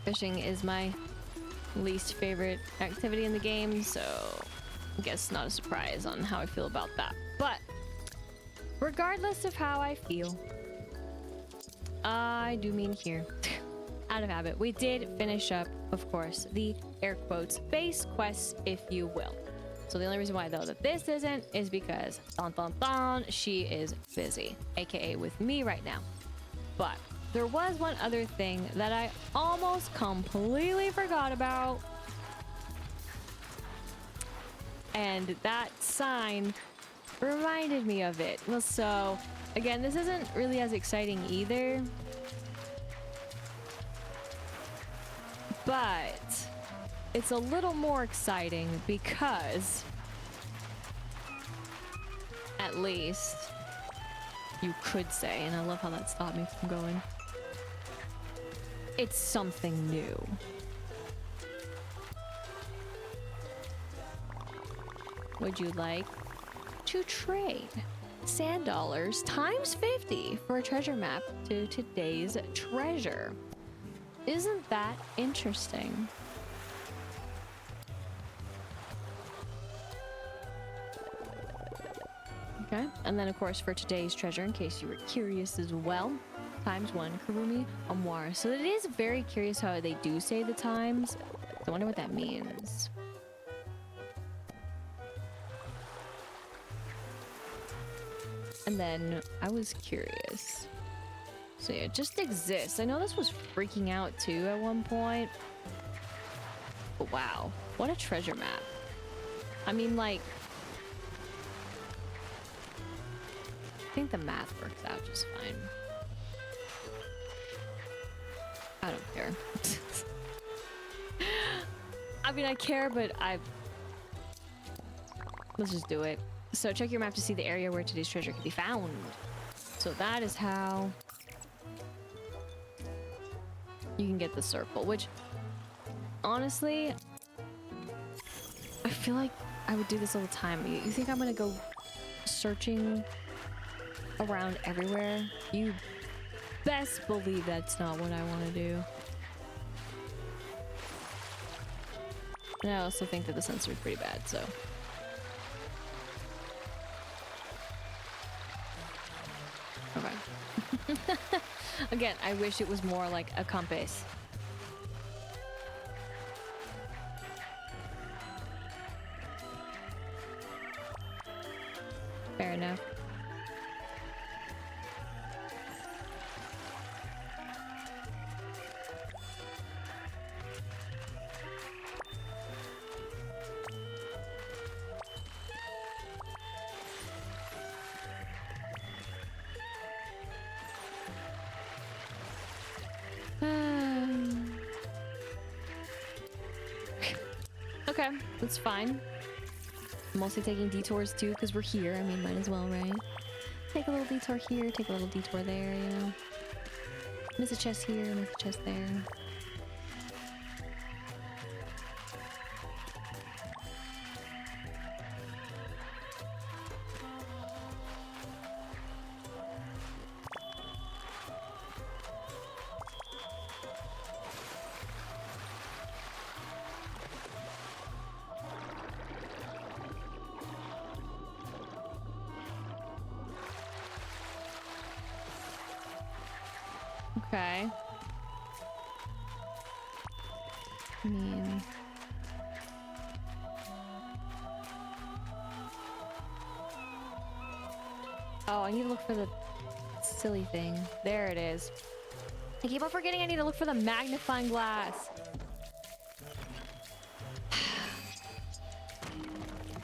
[SPEAKER 1] Fishing is my least favorite activity in the game, so I guess not a surprise on how I feel about that. But regardless of how I feel, I do mean here. Out of habit. We did finish up, of course, the air quotes base quests, if you will. So the only reason why, though, that this isn't is because, dun dun dun, she is busy, aka with me right now. But there was one other thing that I almost completely forgot about. And that sign reminded me of it. Well, so, again, this isn't really as exciting either. But it's a little more exciting because, at least, you could say, and I love how that stopped me from going, it's something new. Would you like to trade sand dollars times 50 for a treasure map to today's treasure? Isn't that interesting? Okay, and then of course for today's treasure, in case you were curious as well, times 1 Kurumi Amwara. So it is very curious how they do say the times. I wonder what that means. And then I was curious. So yeah, it just exists. I know this was freaking out too at one point. But wow, what a treasure map. I mean, like, I think the math works out just fine. I don't care. I mean, I care, but let's just do it. So check your map to see the area where today's treasure can be found. So that is how you can get the circle, which honestly, I feel like I would do this all the time. You think I'm gonna go searching around everywhere? You best believe that's not what I want to do. And I also think that the sensor is pretty bad, so. Okay. Again, I wish it was more like a compass. Fair enough. Okay, that's fine. I'm mostly taking detours too because we're here. I mean, might as well, right? Take a little detour here, take a little detour there, you know? Miss a chest here, miss a chest there. Okay. I mean... Oh, I need to look for the silly thing. There it is. I keep on forgetting I need to look for the magnifying glass.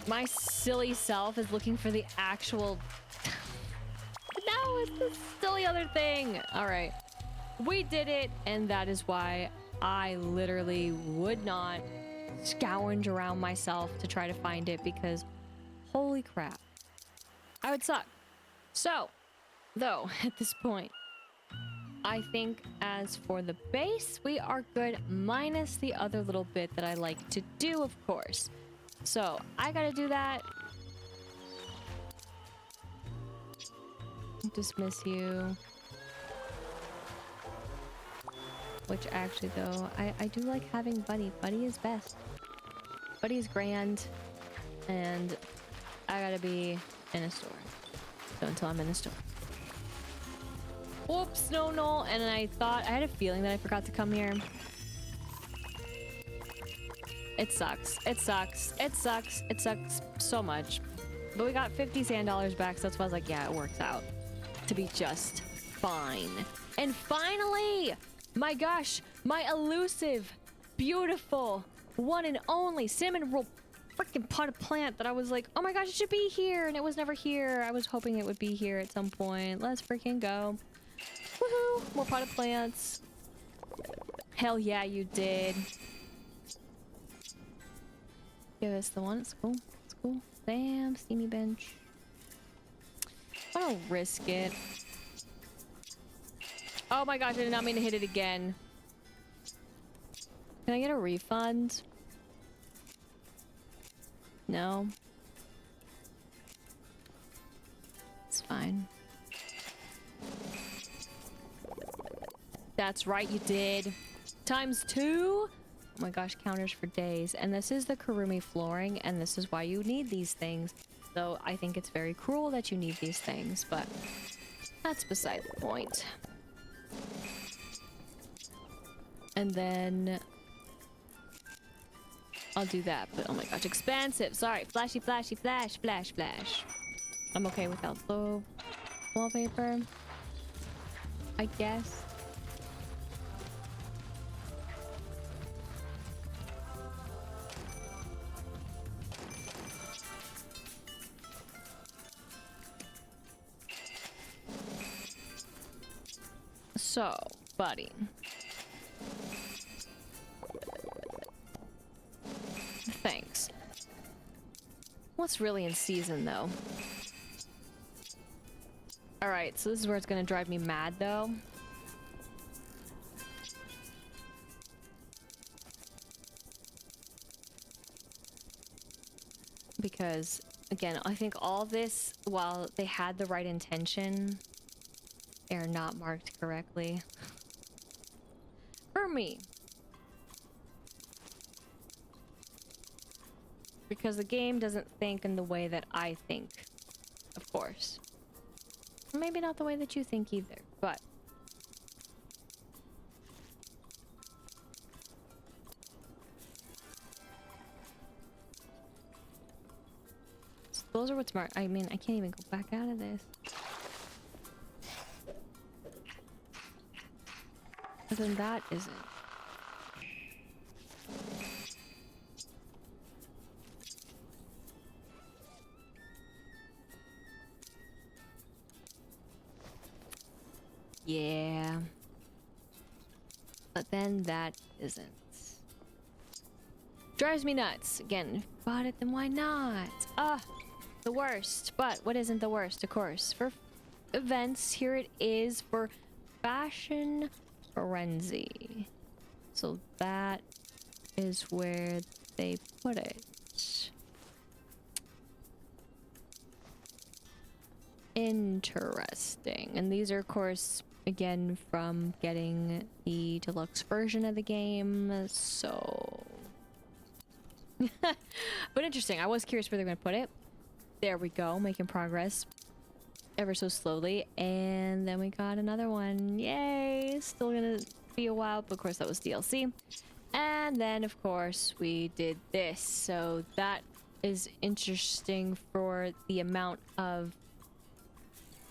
[SPEAKER 1] My silly self is looking for the actual... No, it's the silly other thing. All right. We did it, and that is why I literally would not scourge around myself to try to find it, because holy crap, I would suck. So, though, at this point, I think as for the base, we are good, minus the other little bit that I like to do, of course. So, I gotta do that. Dismiss you. Which actually, though, I do like having Buddy. Buddy is best. Buddy is grand. And I gotta be in a store. So until I'm in the store. Oops, no. And I had a feeling that I forgot to come here. It sucks. It sucks. It sucks. It sucks so much. But we got 50 sand dollars back, so that's why I was like, yeah, it works out to be just fine. And finally, my gosh, my elusive, beautiful, one and only cinnamon roll freaking potted plant that I was like, oh my gosh, it should be here, and it was never here. I was hoping it would be here at some point. Let's freaking go. Woohoo! More potted plants. Hell yeah, you did. Give us the one. It's cool. It's cool. Damn, steamy bench. I don't risk it. Oh my gosh, I did not mean to hit it again. Can I get a refund? No. It's fine. That's right, you did. ×2. Oh my gosh, counters for days. And this is the Kurumi flooring, and this is why you need these things. Though I think it's very cruel that you need these things, but that's beside the point. And then I'll do that, but oh my gosh, expensive. Sorry, flashy, flashy, flash, flash, flash. I'm okay without the wallpaper, I guess. So, buddy. Thanks. What's really in season, though? Alright, so this is where it's gonna drive me mad, though. Because, again, I think all this, while they had the right intention, they're not marked correctly. For me. Because the game doesn't think in the way that I think, of course. Maybe not the way that you think either, but... So those are what's marked. I mean, I can't even go back out of this. But then that isn't. Yeah. But then that isn't. Drives me nuts. Again, bought it, then why not? The worst. But what isn't the worst, of course? For events, here it is for Fashion Frenzy. So that is where they put it. Interesting. And these are, of course, again, from getting the deluxe version of the game, so... But interesting. I was curious where they're going to put it. There we go, making progress. Ever so slowly. And then we got another one. Yay! Still going to be a while, but of course that was DLC. And then, of course, we did this. So that is interesting for the amount of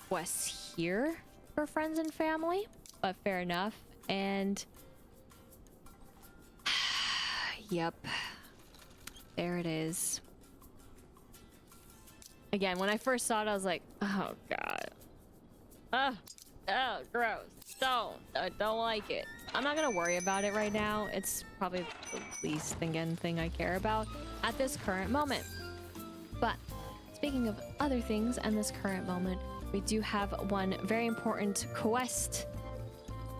[SPEAKER 1] quests here for friends and family, but fair enough. And yep, there it is. Again, when I first saw it, I was like, oh god, oh gross, I don't like it. I'm not gonna worry about it right now. It's probably the least thing I care about at this current moment. But speaking of other things and this current moment, we do have one very important quest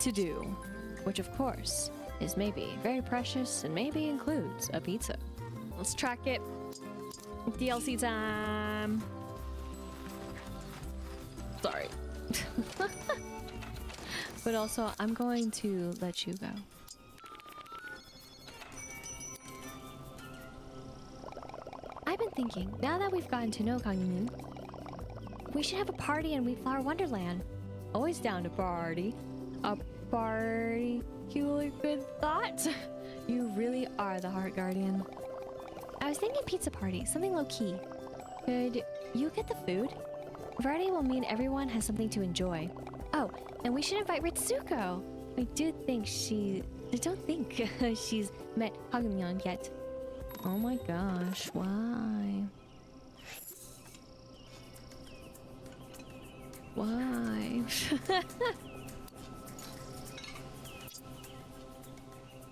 [SPEAKER 1] to do, which of course is maybe very precious and maybe includes a pizza. Let's track it. DLC time. Sorry. But also, I'm going to let you go. I've been thinking, now that we've gotten to know Cogimyon, we should have a party in Wheatflower Wonderland. Always down to party. A particular good thought. You really are the heart guardian.
[SPEAKER 2] I was thinking pizza party, something low-key. Could you get the food? Variety will mean everyone has something to enjoy. Oh, and we should invite Ritsuko. I don't think she's met Cogimyon yet.
[SPEAKER 1] Oh my gosh, why? Why?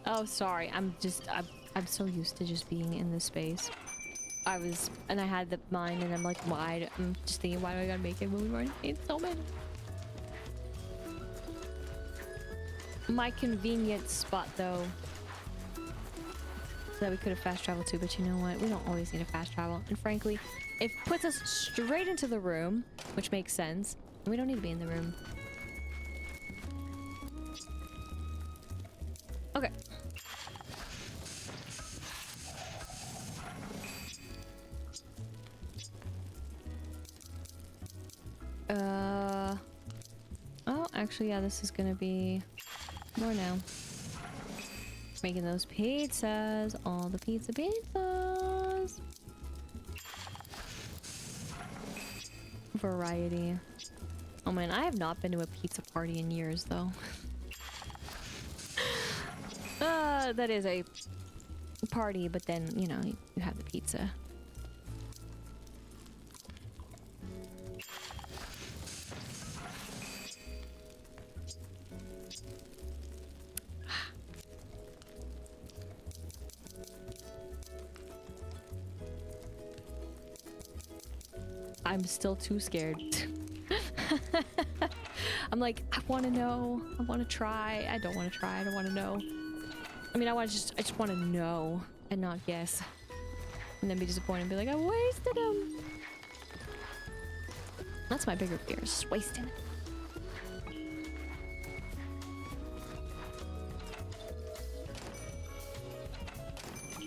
[SPEAKER 1] Oh, sorry. I'm so used to just being in this space. I had the mind, and I'm like, why? I'm just thinking, why do I gotta make it when we've already made so many? My convenient spot, though, that we could have fast traveled to, but you know what? We don't always need to fast travel. And frankly, it puts us straight into the room, which makes sense. And we don't need to be in the room. Okay. Oh, actually, yeah, this is gonna be more now. Making those pizzas. All the pizzas. Variety. Oh man, I have not been to a pizza party in years, though. That is a party, but then, you know, you have the pizza. I'm still too scared. I'm like, I want to know. I want to try. I don't want to try. I don't want to know. I mean, I just want to know and not guess. And then be disappointed and be like, I wasted him. That's my bigger fear, is just wasting.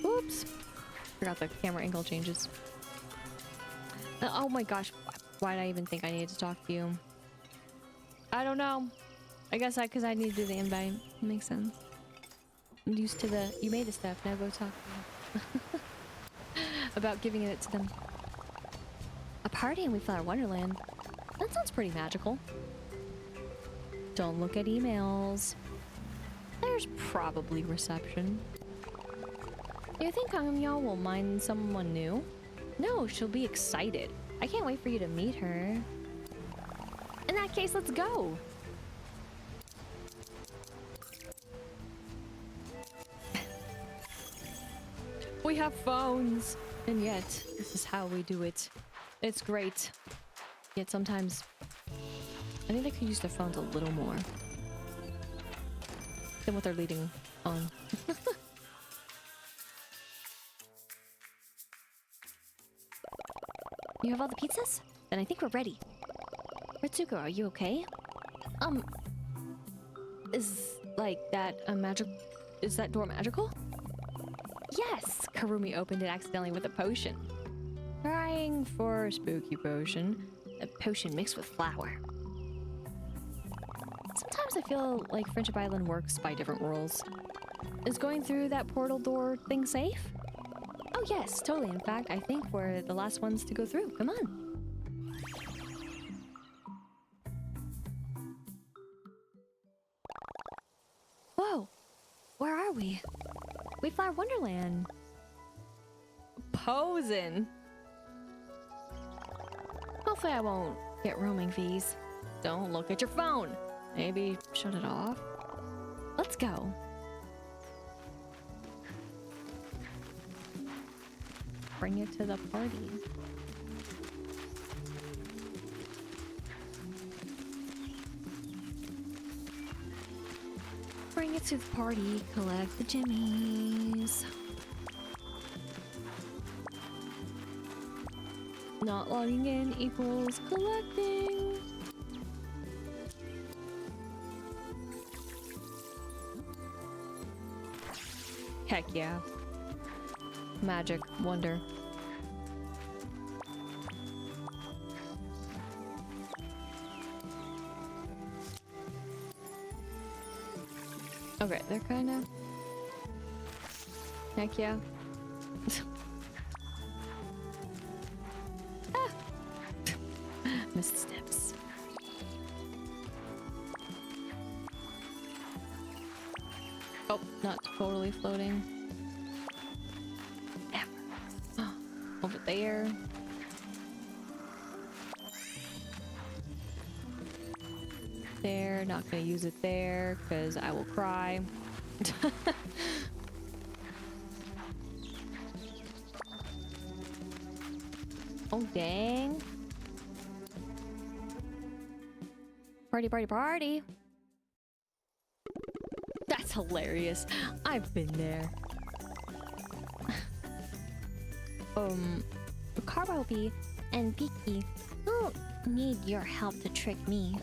[SPEAKER 1] Oops. Forgot the camera angle changes. Oh my gosh, why did I even think I needed to talk to you? I don't know. I guess because I need to do the invite. Makes sense. I'm used to the, you made the stuff, now go talk to them. About giving it to them.
[SPEAKER 2] A party in Wayflower Wonderland? That sounds pretty magical.
[SPEAKER 1] Don't look at emails. There's probably reception. You think Cogimyon will mind someone new? No, she'll be excited. I can't wait for you to meet her. In that case, let's go. We have phones. And yet, this is how we do it. It's great. Yet sometimes, I think they could use their phones a little more than what they're leading on.
[SPEAKER 2] You have all the pizzas? Then I think we're ready. Ritsuko, are you okay?
[SPEAKER 1] Is like that a magic? Is that door magical? Yes, Karumi opened it accidentally with a potion. Trying for a spooky potion. A potion mixed with flour. Sometimes I feel like Friendship Island works by different rules. Is going through that portal door thing safe? Oh yes, totally. In fact, I think we're the last ones to go through. Come on.
[SPEAKER 2] Whoa! Where are we? Wayflower Wonderland.
[SPEAKER 1] Posing. Hopefully I won't get roaming fees. Don't look at your phone. Maybe shut it off. Let's go. Bring it to the party. Bring it to the party. Collect the jimmies. Not logging in equals collecting. Heck yeah. Magic, wonder. Okay, they're kind of... Heck yeah. Ah. Missteps. Oh, not totally floating. Ever. Over there. There, not gonna use it there because I will cry. Oh, dang. Party, party, party. That's hilarious. I've been there.
[SPEAKER 2] Keroppi and Peaky don't need your help to trick me.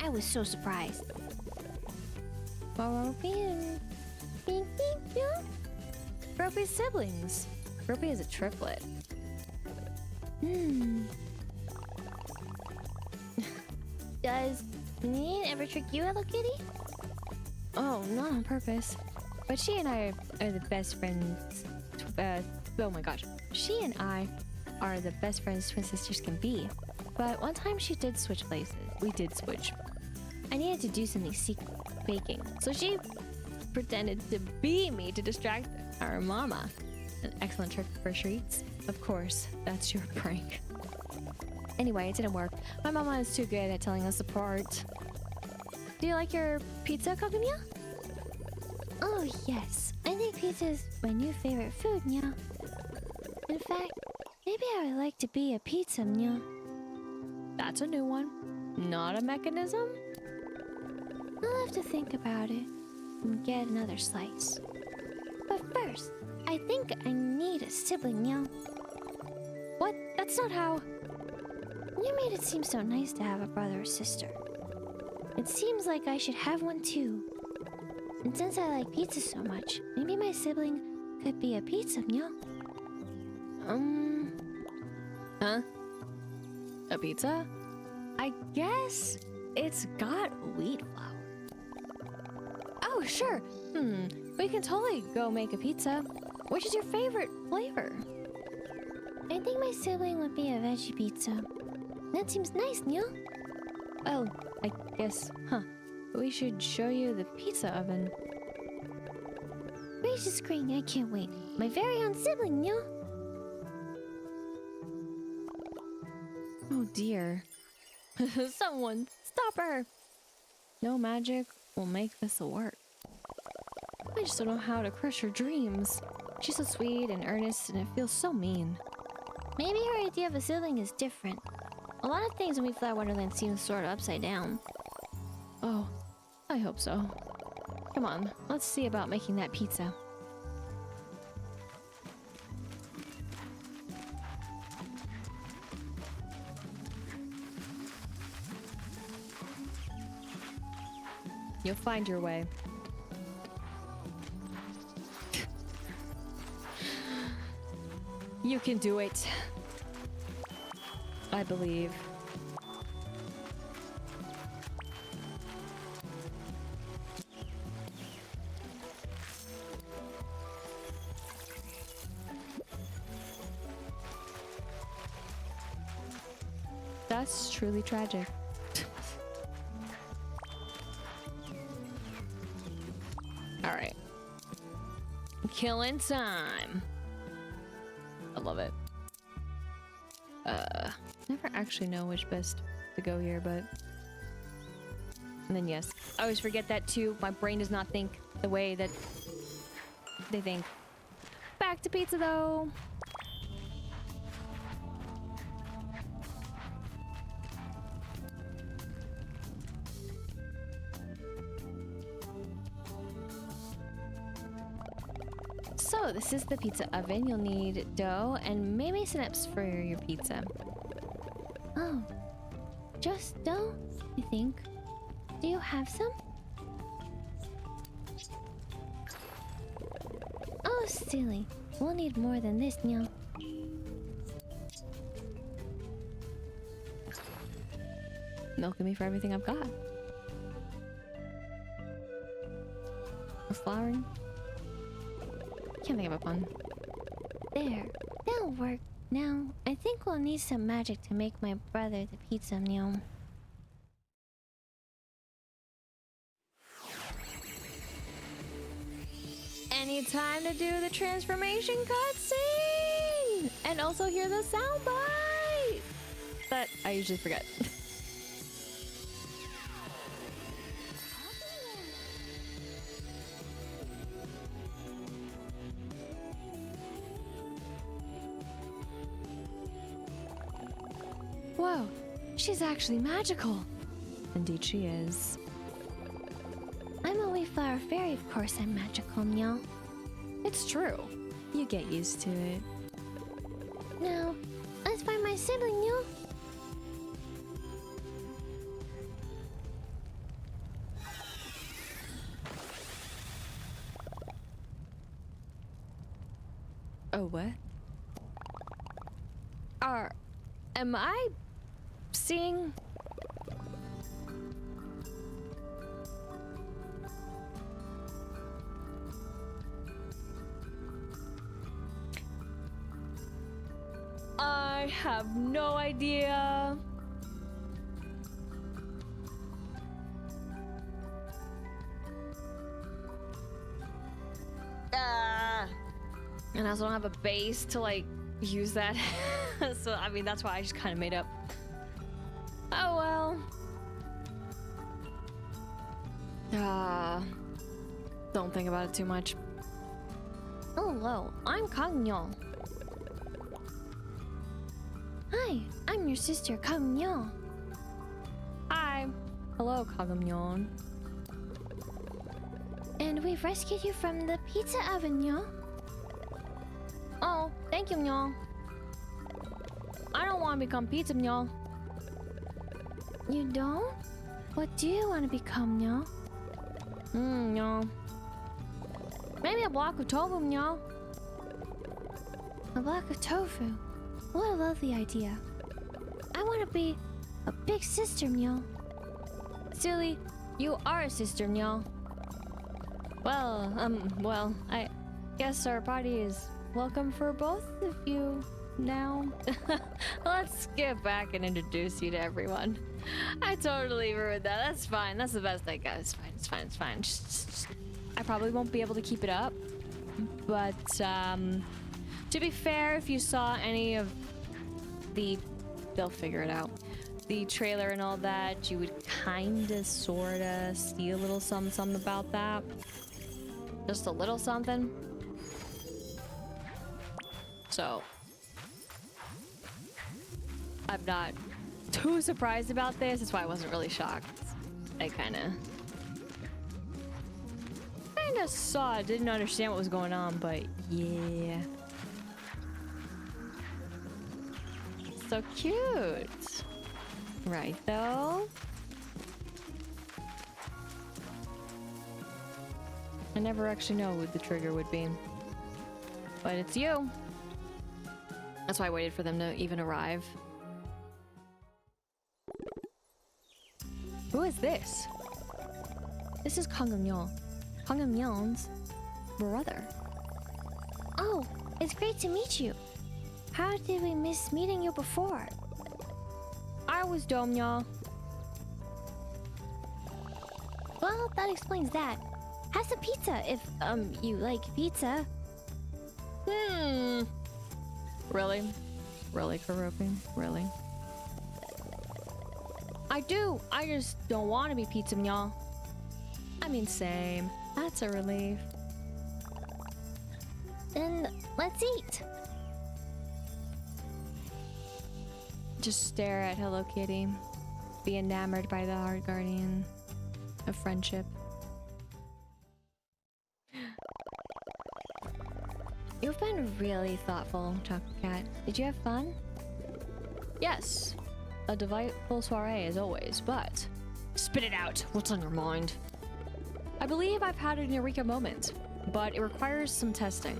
[SPEAKER 2] I was so surprised.
[SPEAKER 1] Keroppi and Peaky, yeah? Keroppi's siblings. Keroppi is a triplet.
[SPEAKER 2] Does Neen ever trick you, Hello Kitty?
[SPEAKER 1] Oh, not on purpose. But she and I are the best friends. Oh my gosh. She and I are the best friends twin sisters can be. But one time she did switch places. We did switch. I needed to do something secret, baking. So she pretended to be me to distract our mama. An excellent trick for treats. Of course, that's your prank. Anyway, it didn't work. My mama is too good at telling us apart. Do you like your pizza, Cogimyon?
[SPEAKER 2] Oh yes, I think pizza is my new favorite food, nya. In fact, maybe I would like to be a pizza, nya.
[SPEAKER 1] That's a new one. Not a mechanism?
[SPEAKER 2] I'll have to think about it and get another slice. But first, I think I need a sibling, nya.
[SPEAKER 1] What? That's not how...
[SPEAKER 2] You made it seem so nice to have a brother or sister. It seems like I should have one too. And since I like pizza so much, maybe my sibling could be a pizza, nya.
[SPEAKER 1] Huh? A pizza? I guess it's got wheat flour. Oh, sure. We can totally go make a pizza. Which is your favorite flavor?
[SPEAKER 2] I think my sibling would be a veggie pizza. That seems nice, nya.
[SPEAKER 1] Oh, I guess, we should show you the pizza oven.
[SPEAKER 2] Gracious screen, I can't wait. My very own sibling, nya.
[SPEAKER 1] Oh dear. Someone stop her. No magic will make this work. I just don't know how to crush her dreams. She's so sweet and earnest and it feels so mean.
[SPEAKER 2] Maybe her idea of a sibling is different. A lot of things in We Fly Wonderland seem sort of upside down.
[SPEAKER 1] Oh, I hope so. Come on, let's see about making that pizza. You'll find your way. You can do it. I believe. That's truly tragic. Alright. Killing time. I love it. Never actually know which best to go here, but... And then yes. I always forget that too. My brain does not think the way that they think. Back to pizza though. So this is the pizza oven. You'll need dough and maybe synapse for your pizza.
[SPEAKER 2] Oh, just dough, I think. Do you have some? Oh, silly. We'll need more than this, nya.
[SPEAKER 1] Milking me for everything I've got. flowering? Can't think of a pun.
[SPEAKER 2] There. That'll work. Now, I think we'll need some magic to make my brother the pizza meal.
[SPEAKER 1] Any time to do the transformation cutscene! And also hear the soundbite! That I usually forget. Whoa, she's actually magical. Indeed she is.
[SPEAKER 2] I'm a Wayflower Fairy, of course I'm magical, meow.
[SPEAKER 1] It's true. You get used to it.
[SPEAKER 2] Now, let's find my sibling, meow.
[SPEAKER 1] Oh, what? Am I seeing? I have no idea. And I also don't have a base to like use that. So I mean that's why I just kind of made up. Oh well. Don't think about it too much.
[SPEAKER 2] Hello, I'm Cogimyon. Hi, I'm your sister Cogimyon.
[SPEAKER 1] Hi. Hello, Cogimyon.
[SPEAKER 2] And we've rescued you from the pizza oven, meow.
[SPEAKER 1] Oh, thank you, Myo. I don't want to become pizza, Myo.
[SPEAKER 2] You don't? What do you want to become, meow?
[SPEAKER 1] Myo. Maybe a block of tofu, Myo.
[SPEAKER 2] A block of tofu. What a lovely idea. I want to be a big sister, meow.
[SPEAKER 1] Silly, you are a sister, Myo. Well, I guess our party is welcome for both of you now. Let's skip back and introduce you to everyone. I totally ruined that. That's fine. That's the best I got. It's fine. It's fine. It's fine. Just, I probably won't be able to keep it up. But, to be fair, if you saw any of they'll figure it out. The trailer and all that, you would kinda, sorta see a little something about that. Just a little something. So, I'm not too surprised about this. That's why I wasn't really shocked. I kinda saw it, didn't understand what was going on, but yeah. So cute. Right, though. I never actually know what the trigger would be. But it's you. That's why I waited for them to even arrive. Who is this? This is Cogimyon. Cogimyon's brother.
[SPEAKER 2] Oh, it's great to meet you. How did we miss meeting you before?
[SPEAKER 1] I was Domya.
[SPEAKER 2] Well, that explains that. Have some pizza if, you like pizza.
[SPEAKER 1] Really? Really, Keroppi? Really? I do. I just don't want to be pizza, y'all. I mean, same. That's a relief.
[SPEAKER 2] Then let's eat.
[SPEAKER 1] Just stare at Hello Kitty. Be enamored by the heart guardian of friendship. You've been really thoughtful, Chocolate Cat. Did you have fun? Yes. A delightful soiree as always, but... Spit it out! What's on your mind? I believe I've had an eureka moment, but it requires some testing.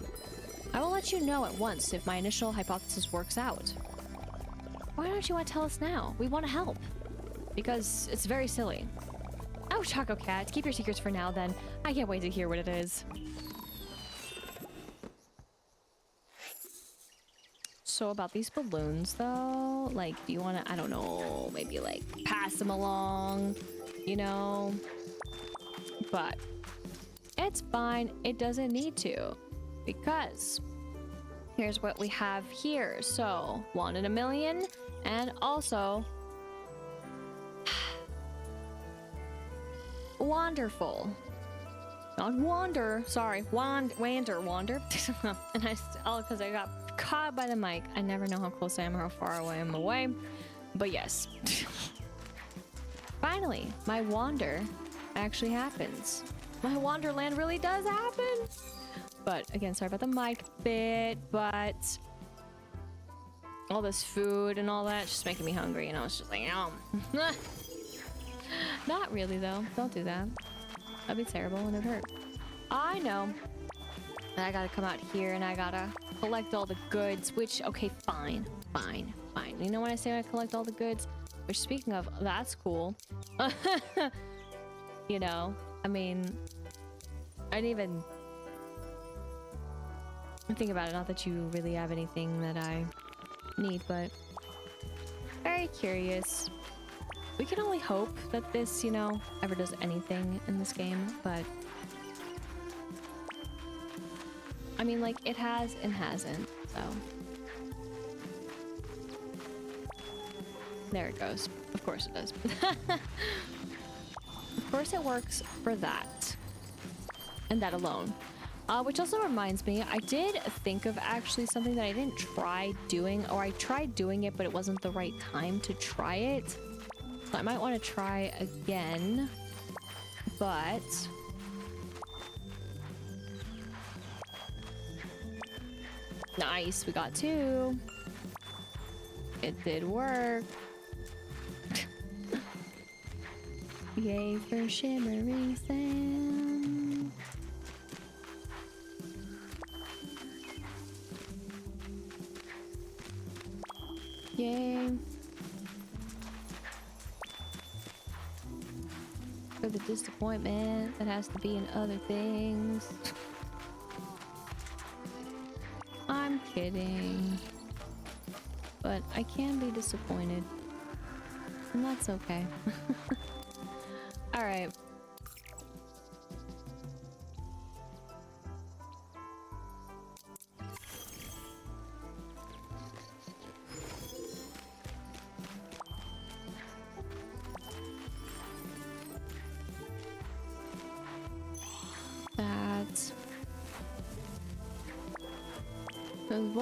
[SPEAKER 1] I will let you know at once if my initial hypothesis works out. Why don't you want to tell us now? We want to help. Because it's very silly. Oh, Choco Cat, keep your secrets for now then. I can't wait to hear what it is. So about these balloons though, like, do you want to, I don't know, maybe like pass them along, you know? But it's fine. It doesn't need to, because here's what we have here. So 1 in a million, and also wonderful. Not wander, sorry, wander. And all because I got caught by the mic. I never know how close I am or how far away I'm away. But yes. Finally, my wander actually happens. My Wonderland really does happen. But again, sorry about the mic bit, but all this food and all that just making me hungry, and I was just like, Not really though. Don't do that. That'd be terrible and it'd hurt. I know. And I gotta come out here and I gotta collect all the goods, which, okay, fine. You know when I say I collect all the goods? Which, speaking of, that's cool. You know, I mean, I didn't even think about it. Not that you really have anything that I need, but very curious. We can only hope that this, you know, ever does anything in this game, but I mean, like, it has and hasn't, so there it goes. Of course it does. Of course it works for that, and that alone. Which also reminds me, I did think of actually something that I didn't try doing, or I tried doing it, but it wasn't the right time to try it. So I might want to try again, but nice, we got 2. It did work. Yay for shimmering sand. Yay. For the disappointment that has to be in other things. I'm kidding. But I can be disappointed. And that's okay. Alright.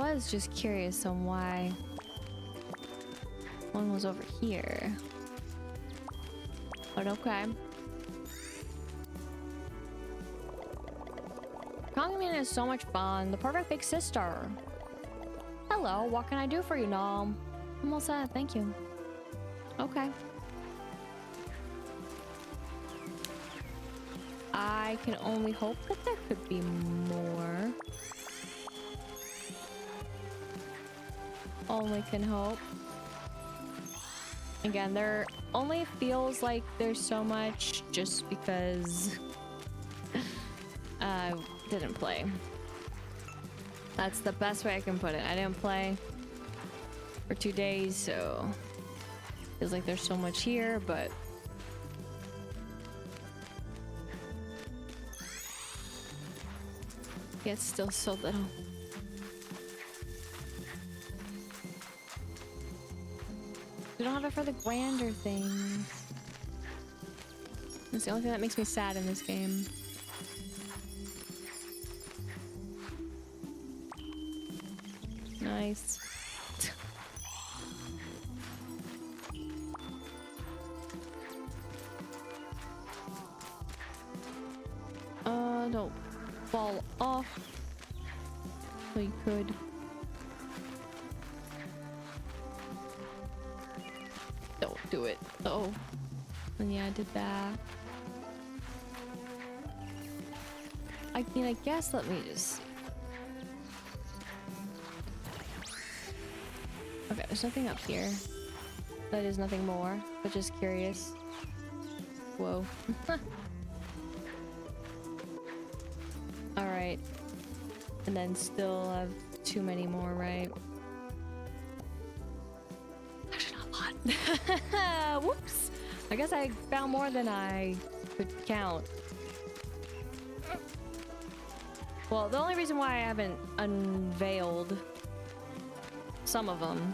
[SPEAKER 1] I was just curious on why one was over here. But okay. Cogimyon is so much fun. The perfect big sister. Hello, what can I do for you, Nom? I'm all set, thank you. Okay. I can only hope that there could be more. Only can hope. Again, there only feels like there's so much just because I didn't play. That's the best way I can put it. I didn't play for 2 days, so feels like there's so much here, but yeah, it's still so little. We don't have it for the grander things. It's the only thing that makes me sad in this game. Nice. Don't fall off. So you could. Don't do it. Oh. And yeah, I did that. I mean, I guess let me just... Okay, there's nothing up here. That is nothing more, but just curious. Whoa. Alright. And then still have too many more, right? Actually, not a lot. Whoops. I guess I found more than I could count. Well, the only reason why I haven't unveiled some of them,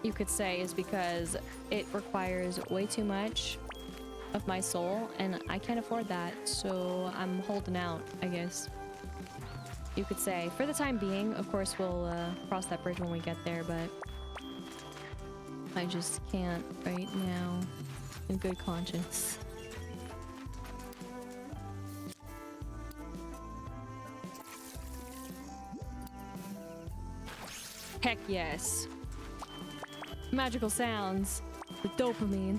[SPEAKER 1] you could say, is because it requires way too much of my soul, and I can't afford that, so I'm holding out, I guess. You could say. For the time being, of course, we'll cross that bridge when we get there, but I just can't right now in good conscience. Heck yes. Magical sounds. The dopamine.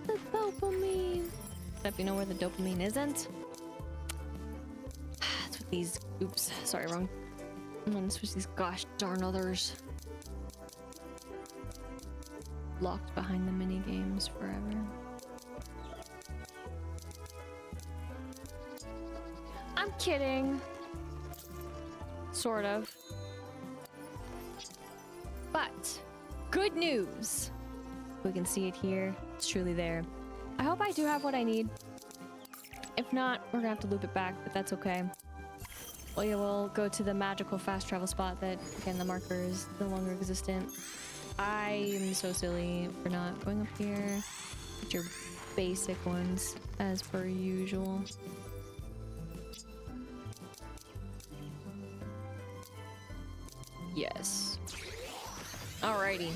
[SPEAKER 1] The dopamine. Except you know where the dopamine isn't? That's what these... Oops. Sorry, wrong. I'm gonna switch these gosh darn others. Locked behind the mini games forever. I'm kidding. Sort of. But good news. We can see it here. It's truly there. I hope I do have what I need. If not, we're gonna have to loop it back, but that's okay. Well, yeah, we'll go to the magical fast travel spot that, again, the marker is no longer existent. I am so silly for not going up here. Get your basic ones, as per usual. Yes. Alrighty.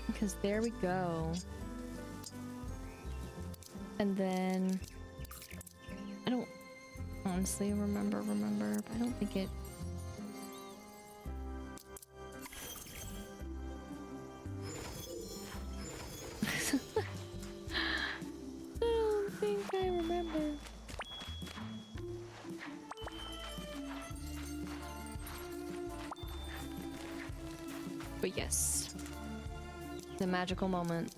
[SPEAKER 1] Because there we go. And then... I don't honestly remember, but I don't think it... I don't think I remember. But yes, the magical moment.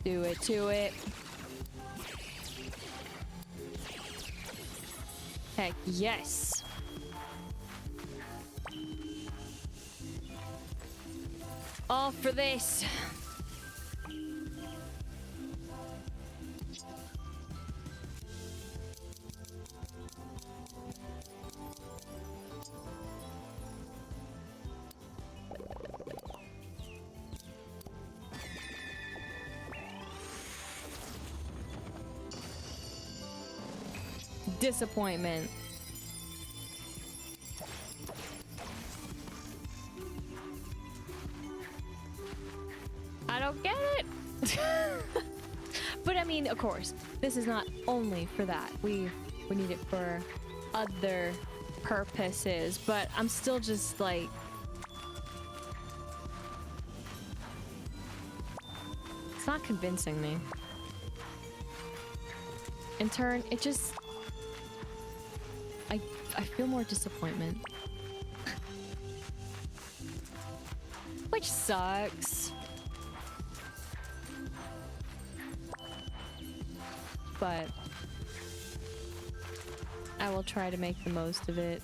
[SPEAKER 1] Do it to it. Heck yes. All for this. Disappointment. I don't get it. But I mean, of course, this is not only for that. We need it for other purposes, but I'm still just like, it's not convincing me. In turn, it just, I feel more disappointment. Which sucks. But I will try to make the most of it.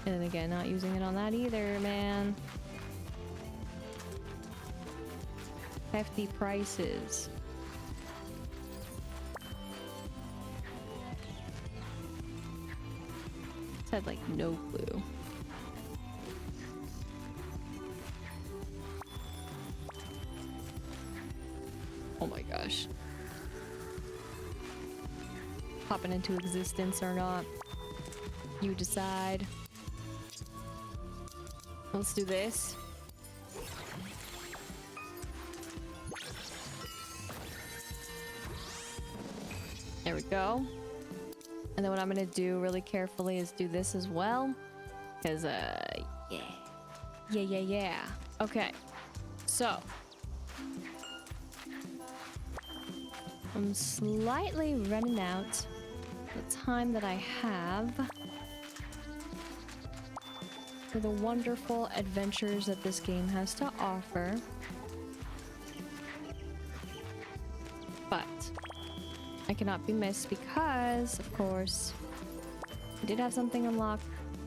[SPEAKER 1] And then again, not using it on that either, man. Hefty prices. Had like no clue. Oh my gosh. Popping into existence or not, you decide. Let's do this. There we go. And then what I'm gonna do really carefully is do this as well. Because, yeah. Okay. So. I'm slightly running out the time that I have. for the wonderful adventures that this game has to offer. But I cannot be missed because, of course, I did have something unlocked,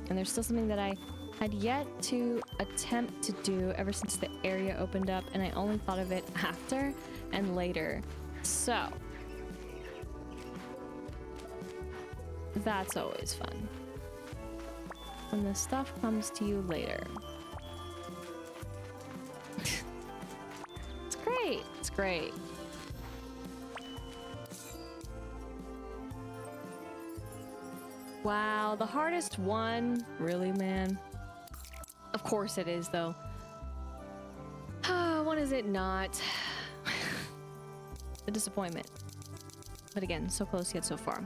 [SPEAKER 1] and there's still something that I had yet to attempt to do ever since the area opened up, and I only thought of it after and later. So that's always fun when the stuff comes to you later. It's great. It's great. Wow, the hardest one? Really, man? Of course it is, though. When is it not? The disappointment. But again, so close yet so far.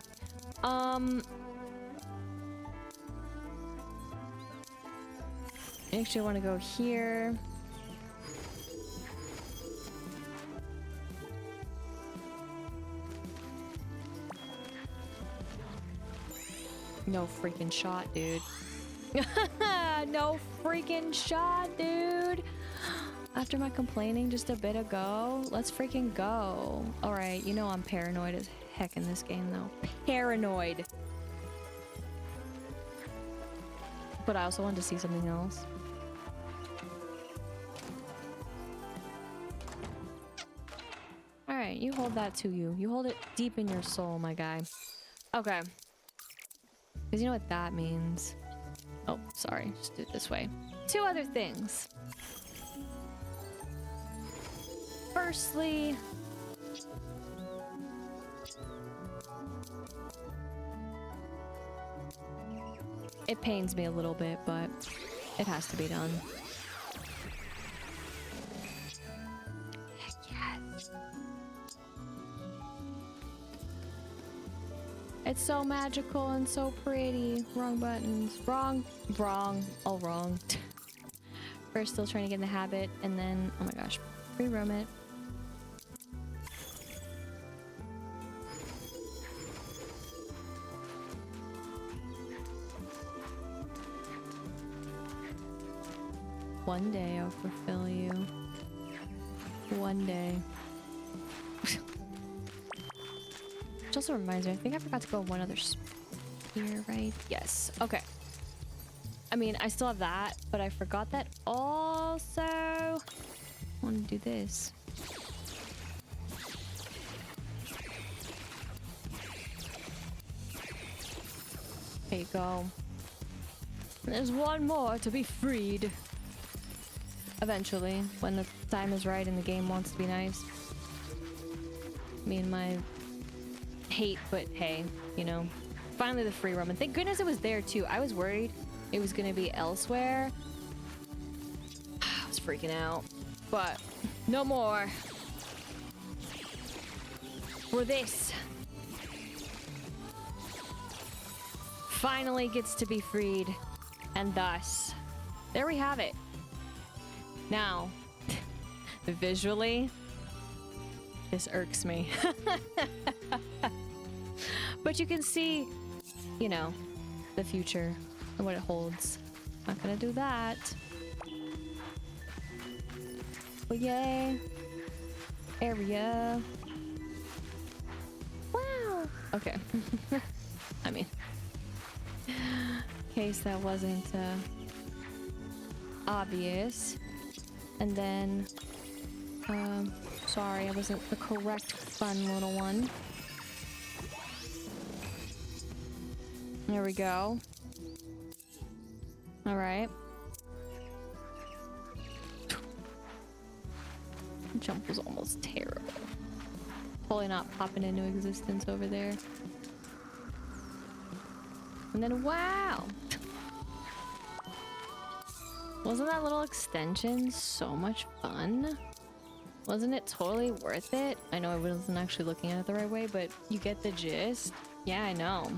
[SPEAKER 1] Actually, I want to go here. No freaking shot, dude. No freaking shot, dude. After my complaining just a bit ago, let's freaking go. All right, you know I'm paranoid as heck in this game, though. Paranoid. But I also wanted to see something else. All right, you hold that to you. You hold it deep in your soul, my guy. Okay. Because you know what that means. Oh, sorry. Just do it this way. Two other things. Firstly, it pains me a little bit, but it has to be done. Yes. It's so magical and so pretty. Wrong buttons. Wrong. All wrong. First, still trying to get in the habit, and then, oh my gosh, re-roam it. One day I'll fulfill you. One day. Which also reminds me, I think I forgot to go one other sphere, right? Yes. Okay. I mean, I still have that, but I forgot that also. I want to do this. There you go. There's one more to be freed. Eventually, when the time is right and the game wants to be nice. Me and my hate, but hey, you know. Finally the free roam, and thank goodness it was there too. I was worried it was gonna be elsewhere. I was freaking out, but no more. For this finally gets to be freed, and thus, there we have it. Now, visually, this irks me. But you can see, you know, the future and what it holds. Not gonna do that. But yay. Area. Wow. Okay. I mean, in case that wasn't obvious. And then, sorry, I wasn't the correct fun little one. There we go. All right. Jump was almost terrible. Totally not popping into existence over there. And then, wow! Wasn't that little extension so much fun? Wasn't it totally worth it? I know I wasn't actually looking at it the right way, but you get the gist. Yeah, I know.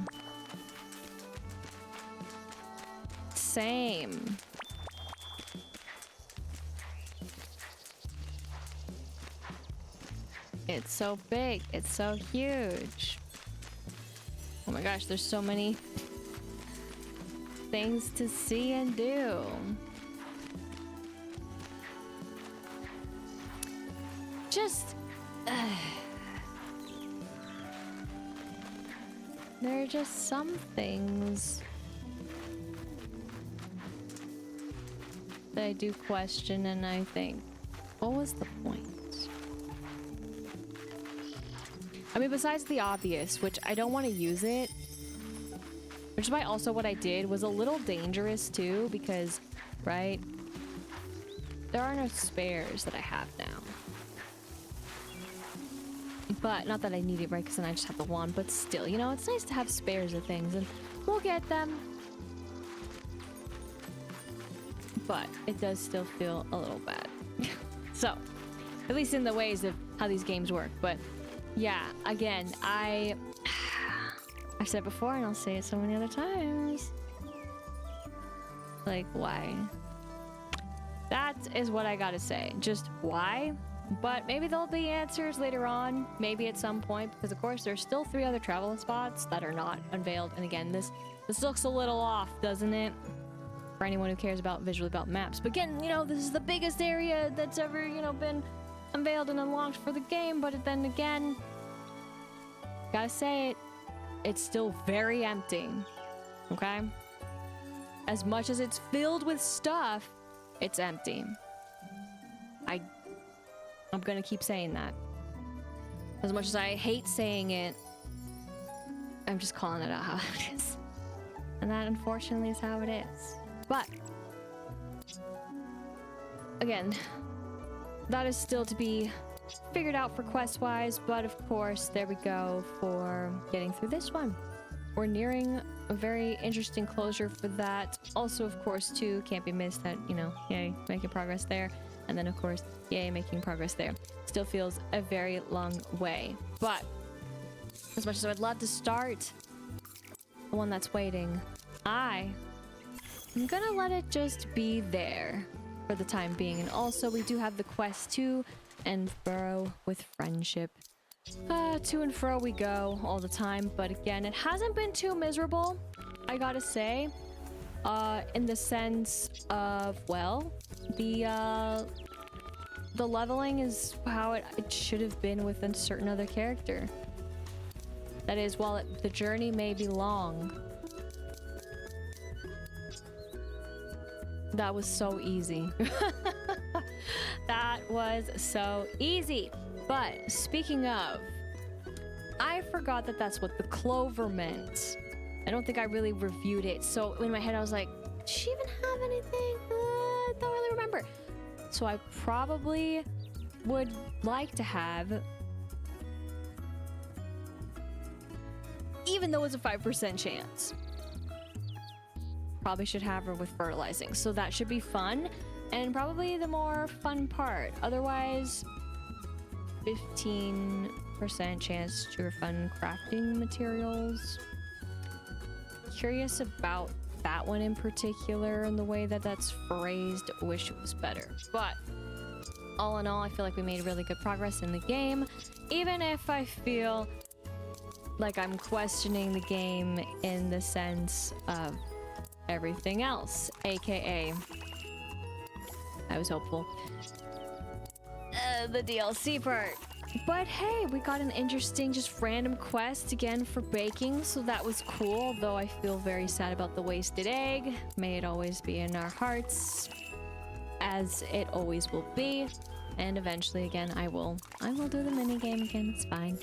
[SPEAKER 1] Same. It's so big. It's so huge. Oh my gosh, there's so many things to see and do. Just... there are just some things that I do question, and I think, what was the point? I mean, besides the obvious, which I don't want to use it, which is why also what I did was a little dangerous too, because, right, there are no spares that I have now. But, not that I need it, right, because then I just have the wand, but still, you know, it's nice to have spares of things, and we'll get them. But it does still feel a little bad. So, at least in the ways of how these games work. But yeah, again, I've said it before and I'll say it so many other times. Like, why? That is what I gotta say. Just why? But maybe there'll be answers later on, maybe at some point, because of course there's still 3 other travel spots that are not unveiled. And again, this looks a little off, doesn't it? For anyone who cares about visually about maps. But again, you know, this is the biggest area that's ever, you know, been unveiled and unlocked for the game. But then again, gotta say it, it's still very empty. Okay? As much as it's filled with stuff, it's empty. I'm gonna keep saying that. As much as I hate saying it, I'm just calling it out how it is. And that unfortunately is how it is. But again, that is still to be figured out for quest-wise, but of course, there we go for getting through this one. We're nearing a very interesting closure for that. Also, of course, too, can't be missed that, you know, yay, making progress there. And then, of course, yay, making progress there. Still feels a very long way. But as much as I would love to start the one that's waiting, I'm gonna let it just be there for the time being. And also, we do have the quest to and fro with friendship. To and fro we go all the time, but again, it hasn't been too miserable, I gotta say. In the sense of, well, the leveling is how it should have been with a certain other character. That is, while the journey may be long, that was so easy. That was so easy. But speaking of, I forgot that that's what the clover meant. I don't think I really reviewed it. So in my head, I was like, did she even have anything? I don't really remember. So I probably would like to have, even though it's a 5% chance, probably should have her with fertilizing. So that should be fun, and probably the more fun part. Otherwise, 15% chance to refund crafting materials. Curious about that one in particular and the way that that's phrased. Wish it was better. But all in all, I feel like we made really good progress in the game, even if I feel like I'm questioning the game in the sense of everything else, aka I was hopeful. The DLC part. But hey, we got an interesting, just random quest again for baking, so that was cool, though I feel very sad about the wasted egg. May it always be in our hearts, as it always will be. And eventually, again, I will do the minigame again, it's fine.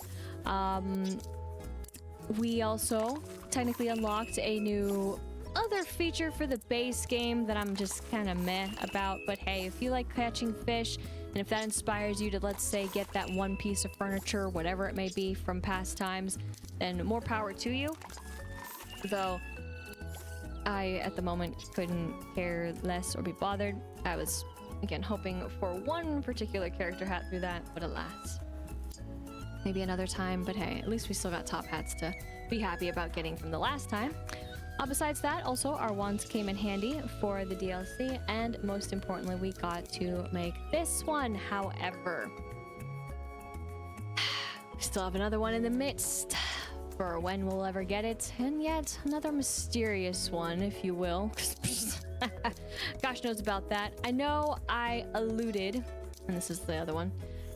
[SPEAKER 1] We also technically unlocked a new other feature for the base game that I'm just kind of meh about, but hey, if you like catching fish, and if that inspires you to, let's say, get that one piece of furniture, whatever it may be from past times, then more power to you. Though I, at the moment, couldn't care less or be bothered. I was, again, hoping for one particular character hat through that, but alas. Maybe another time, but hey, at least we still got top hats to be happy about getting from the last time. Besides that, also, our wands came in handy for the DLC, and most importantly, we got to make this one. However, we still have another one in the midst. for when we'll ever get it, and yet another mysterious one, if you will. Gosh knows about that. I know I alluded, and this is the other one,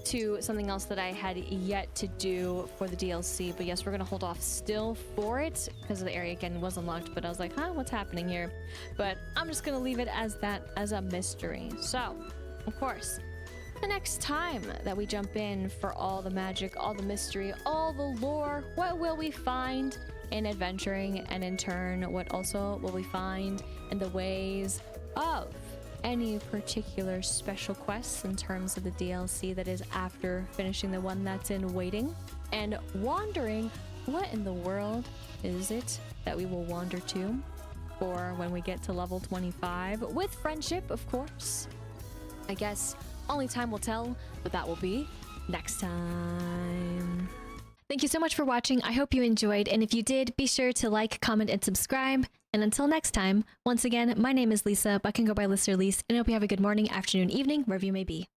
[SPEAKER 1] to something else that I had yet to do for the DLC, but yes, we're gonna hold off still for it because the area again was unlocked, but I was like, huh, what's happening here? But I'm just gonna leave it as that, as a mystery. So, of course, the next time that we jump in for all the magic, all the mystery, all the lore, what will we find in adventuring, and in turn, what also will we find in the ways of any particular special quests in terms of the DLC that is after finishing the one that's in waiting, and wondering what in the world is it that we will wander to for when we get to level 25 with friendship, of course. I guess only time will tell, but that will be next time. Thank you so much for watching. I hope you enjoyed, and if you did, be sure to like, comment, and subscribe. And until next time, once again, my name is Lisa, but I can go by Lister Lise, and I hope you have a good morning, afternoon, evening, wherever you may be.